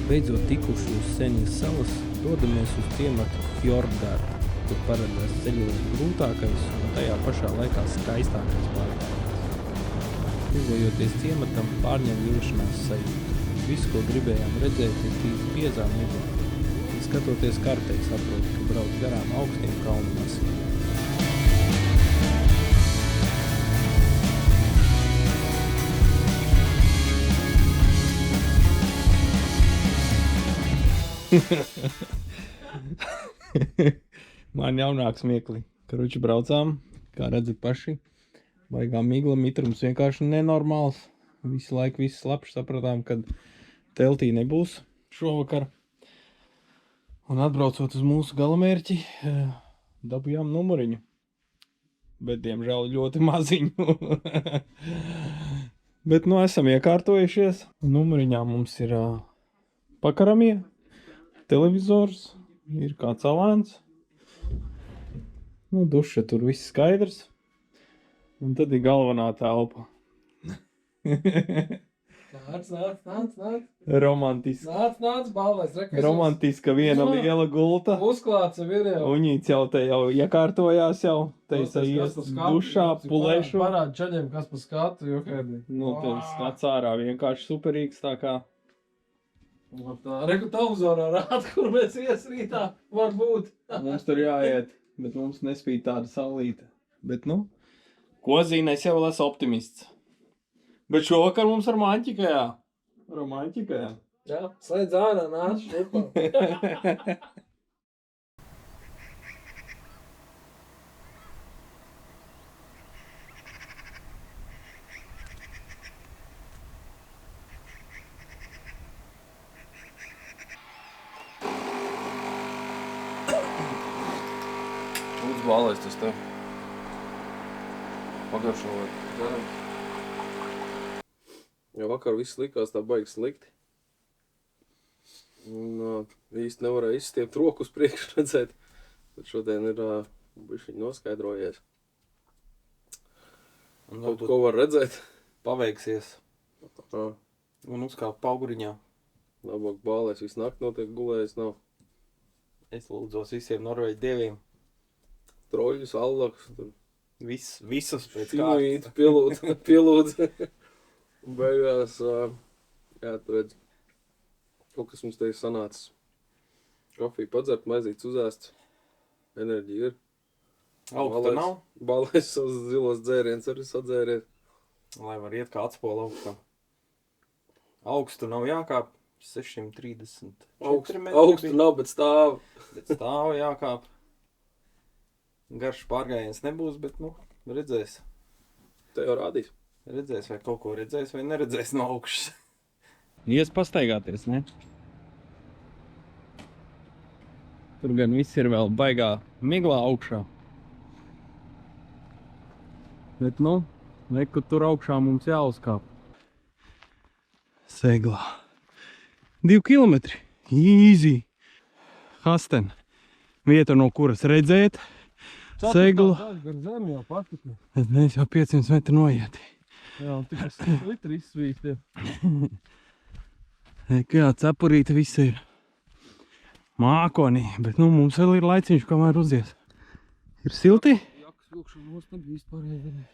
Beidzot tikuši uz Senjas salas, dodamies uz ciematu Fjordgārdu, kur paredzēs ceļojuma grūtākais un tajā pašā laikā skaistākais pārgājiens. Tuvojoties ciematam, pārņem vilšanās sajūta. Viss, ko gribējām redzēt, ir tīri biezā mugurā. Skatoties kartē, saprotu, ka brauc garām augstiem kalnu masīviem. Man jaunāks miekli. Karuči braucām, kā redzat paši. Baigā migla, mitrums vienkārši nenormāls. Visu laiku viss slapš, sapratām, kad teltī nebūs šovakar. Un atbraucot uz mūsu galamērķi, dabujām numuriņu. Bet, diemžēl, ļoti maziņu. Bet, nu, esam iekārtojušies. Numuriņā mums ir pakaramie, televizors, ir kāds alēns. Nu, duša, tur viss skaidrs. Un tad ir galvenā telpa. Nāc. Romantiska. Nāc, balvais. Romantiska viena liela gulta. Uzklāts jau ir jau. Uņīts jau te jau iekārtojās jau. Teica, ies dušā, pulēšu. Parād čaļiem, kas pa skatu, jokaidī. Nu, te skats ārā vienkārši superīgs, tā kā. Reku televizorā rāda, kur mēs ies rītā, varbūt. Mums tur jāiet, bet mums nespīd tāda saulīte. Bet, nu, ko zina, es jau esmu optimists. Bet šovakar mums ar Maņķikajā. Romanķikajā. Jā, slēdz ārā, nāc šurpā. Lūdzu, bālais tas tev. Pagaršot. Garam. Jo vakar viss likās tā baigi slikti. Un īsti nevarēja izstiept roku uz priekšu redzēt. Bet šodien ir bišķiņ noskaidrojies. Un kaut ko var redzēt. Paveiksies. Jā. Un uzkāp pauguriņā. Labāk bālēs visu nakti notiek gulējis nav. Es lūdzos visiem Norvēģi dieviem. Troļļus, allakus. Visus pēc Finīti pielūdz. Beigās, jā, tu redz, kaut kas mums te ir sanācis. Kafiju padzert, maizītes uzēsts, enerģija ir. Augsta nav? Balēs uz zilos dzēriens arī sadzēries. Lai var iet kā atspola augstā. Augstu nav jākāp, 634 metri. Augstu nav, bet stāv. Bet stāv jākāp. Garš pārgājiens nebūs, bet, nu, redzēs. Te jau rādīs. Redzēs, vai kaut ko redzēs, vai neredzēs no augšas. Ies pastaigāties, ne? Tur gan viss ir vēl baigā miglā augšā. Bet, nu, nekur tur augšā mums jāuzkāp. Seglā. 2 kilometri. Easy. Hasten. Vieta, no kuras redzēt. Segla. Gar zem jau patikni. Bet mēs jau 500 metri noieti. Jā, un tikai 100 litri izsvīst. Jā, cepurīte viss ir mākonī, bet nu mums vēl ir laiciņš, kamēr uzies. Ir silti? Jakas vilkšana mums nebija vispārēji.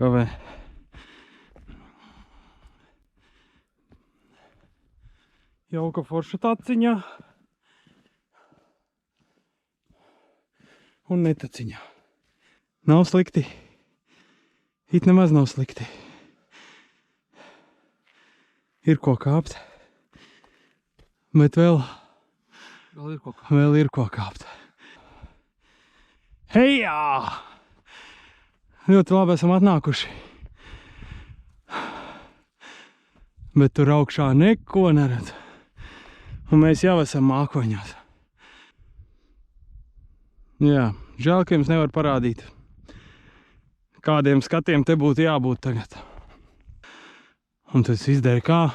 Kavē. Jauka forša taciņā. Un netaciņā. Nav slikti. It nemaz nav slikti. Ir ko kāpt. Bet vēl ir ko kāpt. Hejā! Ļoti labi esam atnākuši. Bet tur augšā neko neredz. Un mēs jau esam mākoņās. Jā, žēl, ka jums nevar parādīt. Kādiem skatiem te būtu jābūt tagad. Un tas izdēļ kā?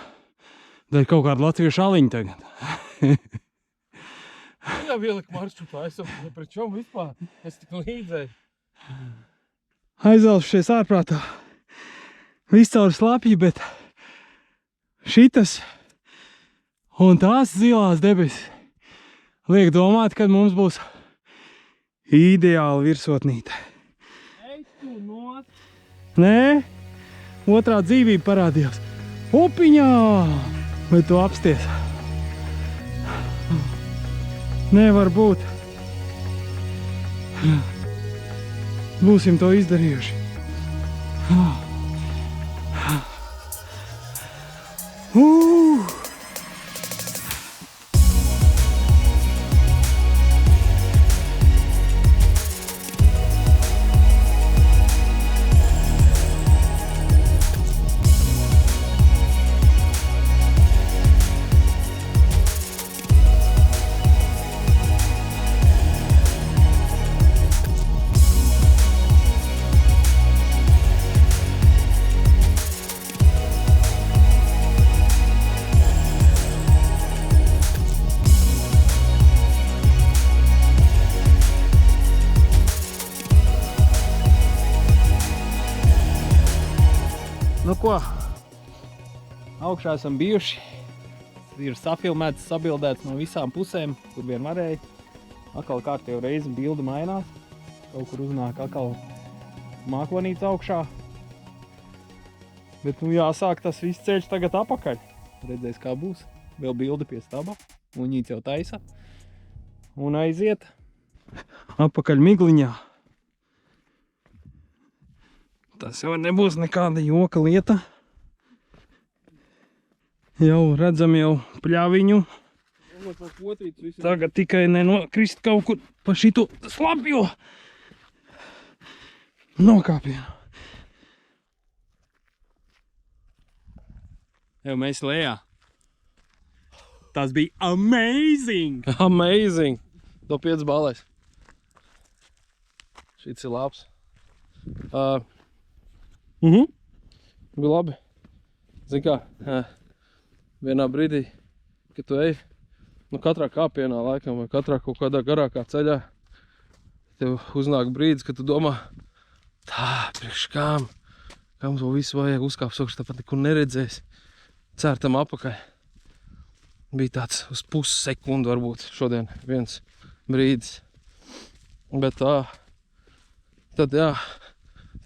Dēļ kaut kādu latviešu aliņu tagad. Jā, vielik maršrutā, es jau pret čom vispār. Es tik līdzēju. Aizelšies ārprātā. Viss caur slapji, bet šitas un tās zilās debesis liek domāt, kad mums būs ideāla virsotnīte. Nē, otrā dzīvība parādījās. Upiņā! Vai tu apsties? Nevar būt. Būsim to izdarījuši. Nu ko, augšā esam bijuši, ir safilmēts, sabildēts no visām pusēm, kur vien varēja. Atkal kārtējo reizi bilde mainās, kaut kur uznāk atkal mākonīts augšā. Bet nu jāsāk tas viss ceļš tagad apakaļ. Redzēs kā būs, vēl bilde pie staba, uņīts jau taisa. Un aiziet apakaļ Migliņā. Tas jau nebūs nekāda joka lieta. Jau redzam jau pļaviņu. Tagad tikai nenokrist kaut kur pa šitu slapjo nokāpienu. Jau mēs lejā. Tas bija amazing! Amazing! Do 5 balēs. Šits ir labs. Bija labi. Zini kā, vienā brīdī, kad tu ej, nu katrā kāpienā laikam vai katrā kaut kādā garākā ceļā, tev uznāk brīdis, kad tu domā, tā, priekš kam to visu vajag uzkāpt augšā, tāpat nekur neredzēs, cērtam apakaļ. Bija tāds uz pussekundu varbūt šodien viens brīdis. Bet tā,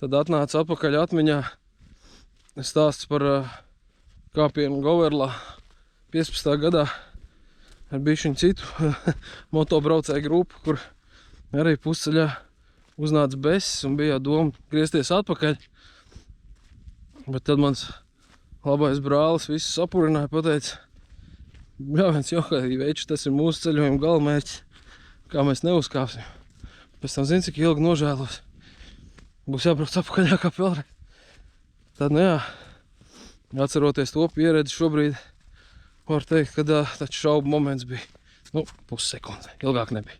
tad atnāca atpakaļ atmiņā stāsts par kāpienu Goverlā 15. gadā ar bišķiņu citu motobraucēju grupu, kur arī pusceļā uznāca besis un bija doma griezties atpakaļ. Bet tad mans labais brālis visu sapurināja, pateica, bļāviens jokādī veči, tas ir mūsu ceļojuma galamērķis, kā mēs neuzkāpsim. Pēc tam zini, cik ilgi nožēlos. Būs jābrauc apakaļ jākāp vēlreiz. Tad, nu jā, atceroties to pieredzi šobrīd, var teikt, ka tāds šaubu moments bija, nu, pussekunde, ilgāk nebija.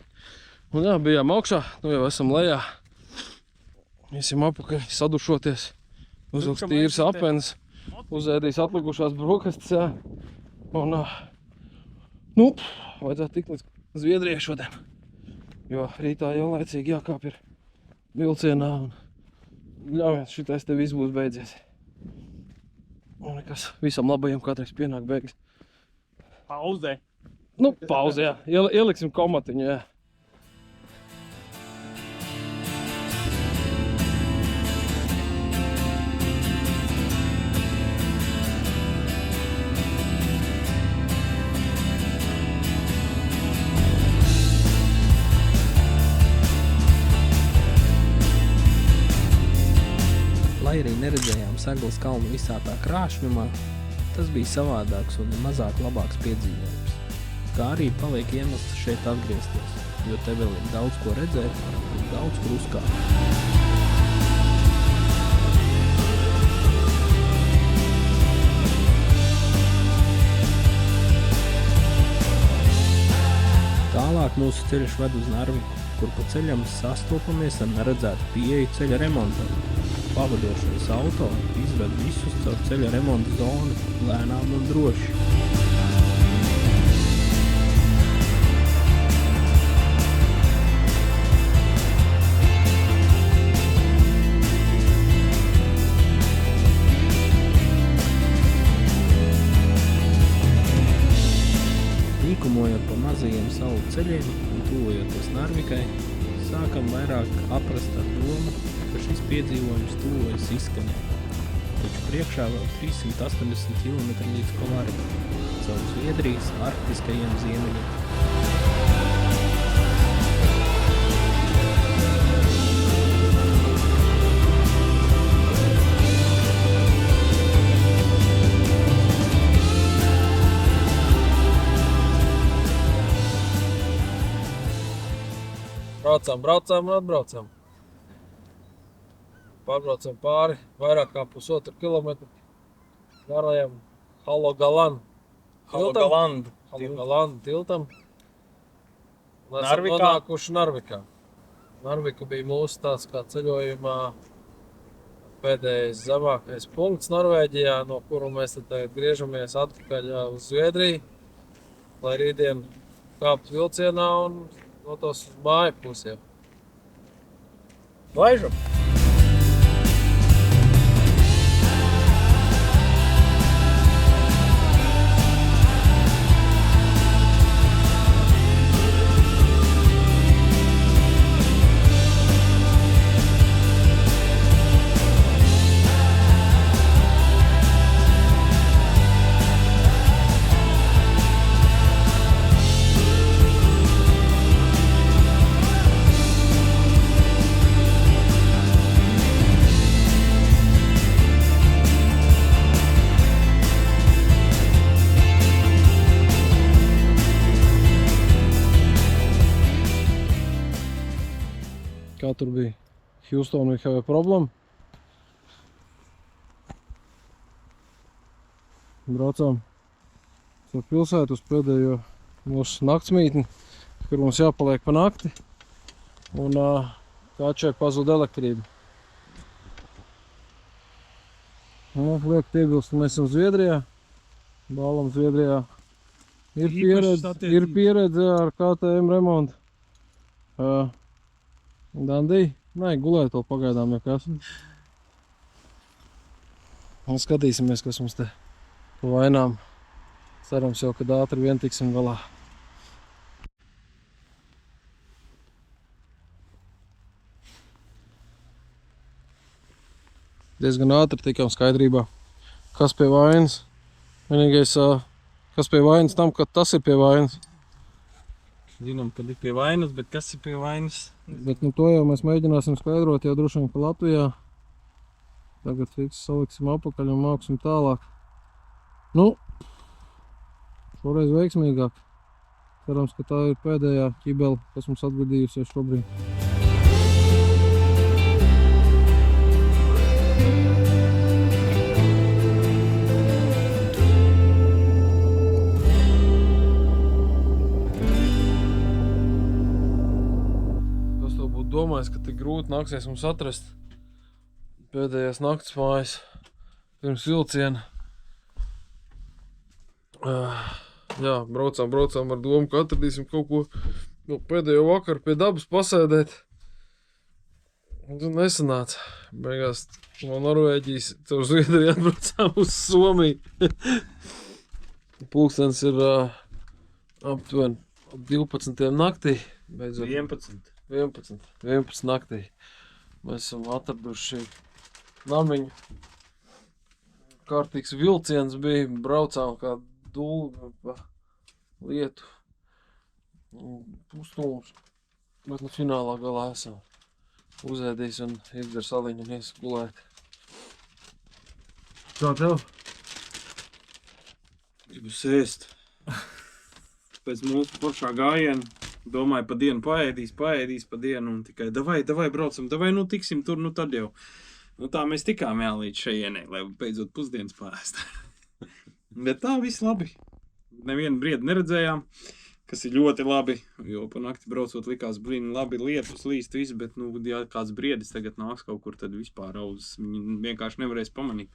Un jā, bijām augšā, nu jau esam lejā. Iesim apakaļ, sadušoties, uzvilks tīras apenes, uzēdīs atlikušās brokastis, jā. Un, nu, vajadzētu tikt līdz Zviedrijai šodien, jo rītā jau laicīgi jākāp ir vilcienā un ļaujies, šitais te viss būs beidzies. Un nekas, visam labajam katreiz pienāk beigas. Pauzē. Nu, pauzē, jā. Ieliksim komatiņu, jā. Lai arī neredzējām Saglas kalnu visā tā krāšņumā, tas bija savādāks un mazāk labāks piedzīvojums. Kā arī paliek iemesls šeit atgriezties, jo te vēl ir daudz ko redzēt un daudz kur uzkāpt. Tālāk mūsu ceļš ved uz Narviku, kur pa ceļam sastopamies ar neredzētu pieeju ceļa remontam. Pavadošais auto izved visus caur ceļa remonta zonu, lēnām un droši. Īkumojot pa mazajiem salu ceļiem un tuvojoties Narvikai, sākam vairāk aprast ar domu, ka šis piedzīvojums tuvojas izskaņai. taču priekšā vēl 380 km līdz Kolari, caur Zviedrijas arktiskajiem ziemeļiem. Braucām un atbraucām. Pārbraucam pāri vairāk kā 1,5 kilometru garajam Halogaland tiltam. Un esam nonākuši Narvikā. Narvika bija mūsu tāds kā ceļojumā pēdējais zemākais punkts Norvēģijā, no kuru mēs tad tagad griežamies atpakaļ uz Zviedriju, lai rītdien kāpt vilcienā un dotos uz māju pusē. Laižam! Kā tur bija? Houston, we have a problem. Braucām ar pilsētu uz pēdējo mūsu naktsmītni, kur mums jāpaliek pa nakti. Un kāčai pazuda elektrība. Liek piebilst, mēs esam Zviedrijā. Bālam Zviedrijā ir pieredze ar KTM remontu. Dandī? Nē, gulēt vēl pagaidām nekas. Un skatīsimies, kas mums te pa vainām. Cerams jau, kad ātri vien tiksim galā. Diezgan ātri tikām skaidrībā, kas pie vainas. Vienīgais, kas pie vainas tam, ka tas ir pie vainas. Zinām, kad ir pie vainas, bet kas ir pie vainas? Bet to jau mēs mēģināsim skaidrot jau droši vien, ka Latvijā. Tagad fiks saliksim apakaļ un māksim tālāk. Šoreiz veiksmīgāk. Cerams, ka tā ir pēdējā ķibele, kas mums atgadījusies šobrīd. Domājis, ka tik grūti nāksies mums atrast pēdējās nakts mājas pirms vilciena. Jā, braucām ar domu, ka atradīsim kaut ko pēdējo vakaru pie dabas pasēdēt. Un tad nesanāca. Beigās no Norvēģijas caur Zviedriju atbraucām uz Somiju. Pulkstens ir aptuveni 12 naktī. Beidzot. 11 naktī. Mēs esam atraduši namiņu. Kārtīgs vilciens bija, braucām kā dulli pa lietu. Pusstundas. Bet finālā galā esam uzēdījis un izdara saliņu un ies gulēt. Kā tev? Gribu sēst. Pēc mūsu foršā gājiena. Domāju, pa dienu paēdīs pa dienu un tikai davai braucam, tiksim tur, tad jau. Tā mēs tikām līdz šejienei, lai beidzot pusdienas pārēst. Bet tā viss labi. Nevienu briedu neredzējām, kas ir ļoti labi, jo pa nakti braucot likās labi lietus līst viss, bet, ja kāds briedis tagad nāks kaut kur, tad vispār auzas viņi vienkārši nevarēs pamanīt.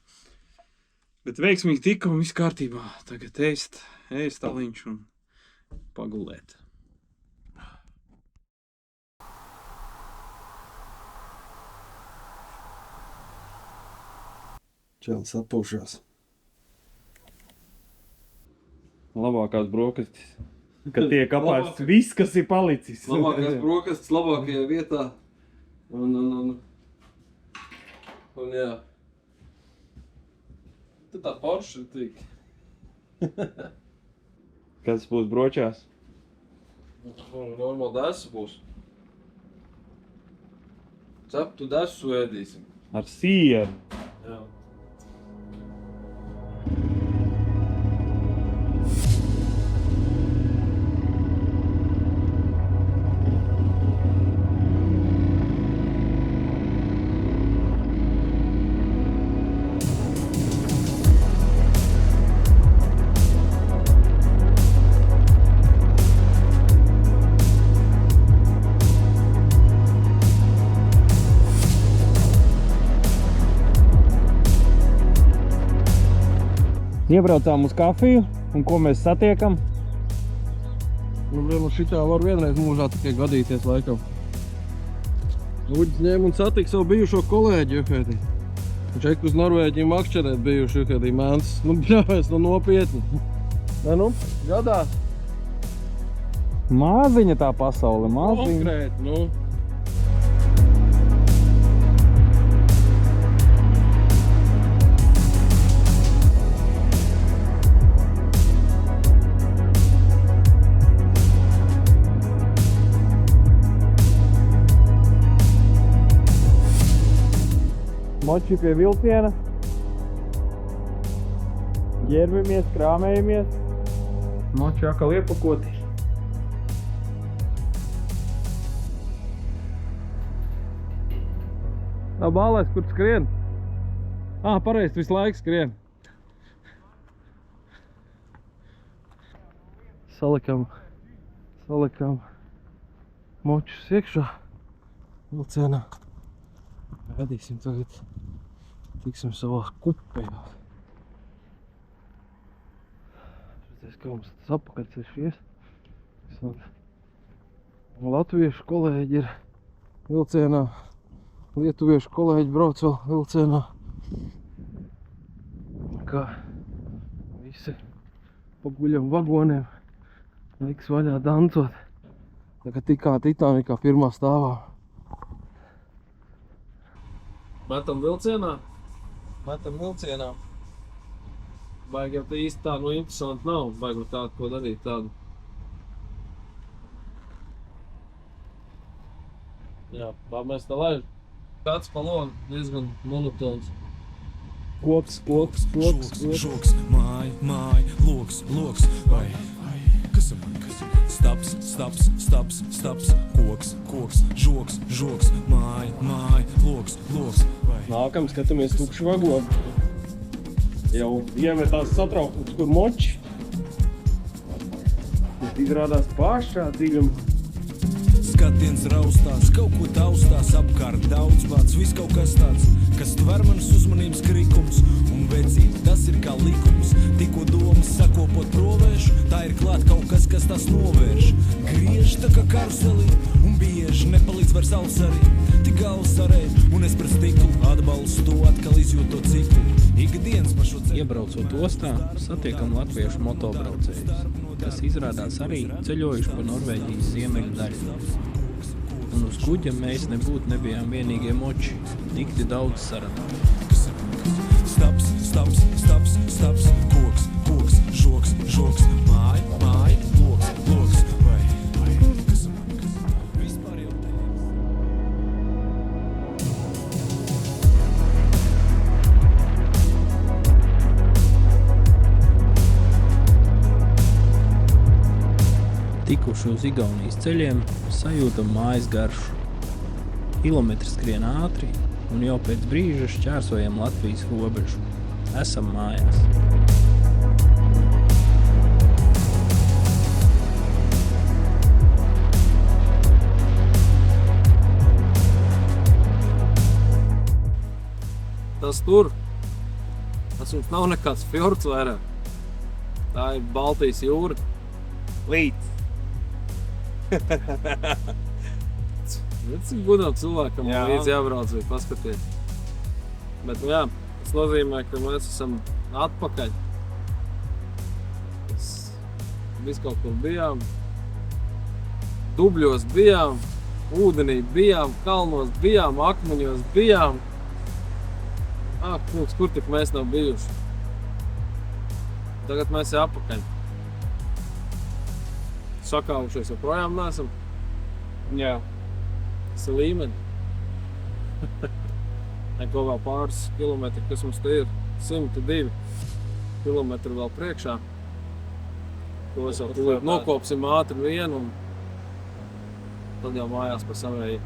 Bet veiksmīgi tika un viss kārtībā. Tagad ēst aliņš un pagulēt. Čelis atpūšās. Labākās brokastis, kad tiek apēsts viss, kas ir palicis. Labākās brokastis labākajā vietā. Un jā. Tu tā Porsche tik. Kas būs bročās? Normāli desu būs. Ceptu desu ēdīsim. Ar sieru. Jā. Iebraucām uz kafiju, un ko mēs satiekam? Nu, šitā var vienreiz mūžā tikai gadīties laikam. Uģis ņēma un satika savu bijušo kolēģi, juhēdī. Viņš eik uz Norvēģiju makšķerēt bijuši, juhēdī, mēns. Nu, bļāvēs, nu nopietni. Ne, nu, gadās. Māziņa tā pasaule, māziņa. Konkrēti, nu. Moči pie vilciena. Ģērbamies, krāmējamies. Moči atkal iepakoti. Tā bālēs, kur skrien? Pareizi, visu laiku skrien. Salikam močus iekšā vilcienā. Vedīsim tagad, tiksim savā kupējā. Redzēs, kā mums tas apakaļceļš ies. Latviešu kolēģi ir vilcienā. Lietuviešu kolēģi brauc vēl vilcienā. Kā visi paguļam vagoniem. Liks vaļā dancot. Tā kā tikā Titanikā pirmā stāvā. Metam vilcienā? Metam vilcienā. Baigi jau te īsti tā, nu interesanti nav. Baigi tādu, ko darīt tādu. Jā, mēs tā laižam. Kāds palon, diezgan monotons. Koks. Žoks, māj, loks, vai kas ir man? Staps, koks, žoks, māj, loks, vai Nākam, skatāmies tukšu vagonu. Jau iemetās satraukums, kur moči. Bet izrādās pašā dziļumā. skatiens raustās, kaut ko taustās, apkārt daudz vārds, viss kaut kas tāds, kas tver manas uzmanības krikums, un vecīt, tas ir kā likums, tikko domas sakopot provēšu, tā ir klāt kaut kas, kas tās novērš, griež tā kā karuselī, un bieži nepalīdz vairs alus arī, tik galvas arē, un es pret stiklu atbalstu to atkal izjūt to ciklu, ikdienas pa šo ceļu. Iebraucot ostā, satiekam latviešu motobraucējus, kas izrādās arī ceļojuši pa Norvēģijas ziemeļu daļu. Un uz kuģa mēs nebijām vienīgie moči, nikti daudz sarunā. Staps, koks, žoks, māj, loks, vai, kas vispār jau te. Tikuši uz Igaunijas ceļiem, sajūtam mājas garšu. Kilometri skrien ātri, un jau pēc brīža šķērsojam Latvijas robežu. Esam mājās. Tas mums nav nekāds fjords vairāk. Tā ir Baltijas jūra. Līdz. Cik gudam cilvēkam Jā. līdz jābrauc vai paskaties. Bet jā, tas nozīmē, ka mēs esam atpakaļ. Mēs kaut kur bijām, dubļos bijām, ūdenī bijām, kalnos bijām, akmeņos bijām. Kungs, kur tik mēs nav bijuši? Tagad mēs ir apakaļ. Sakāvušies joprojām neesam. Jā. Tas ir līmeni. Neko vēl pāris kilometri, kas mums te ir 102 kilometri vēl priekšā. Tos jau tūlīt nokopsim ātri vienu un tad jau mājās pa savēji.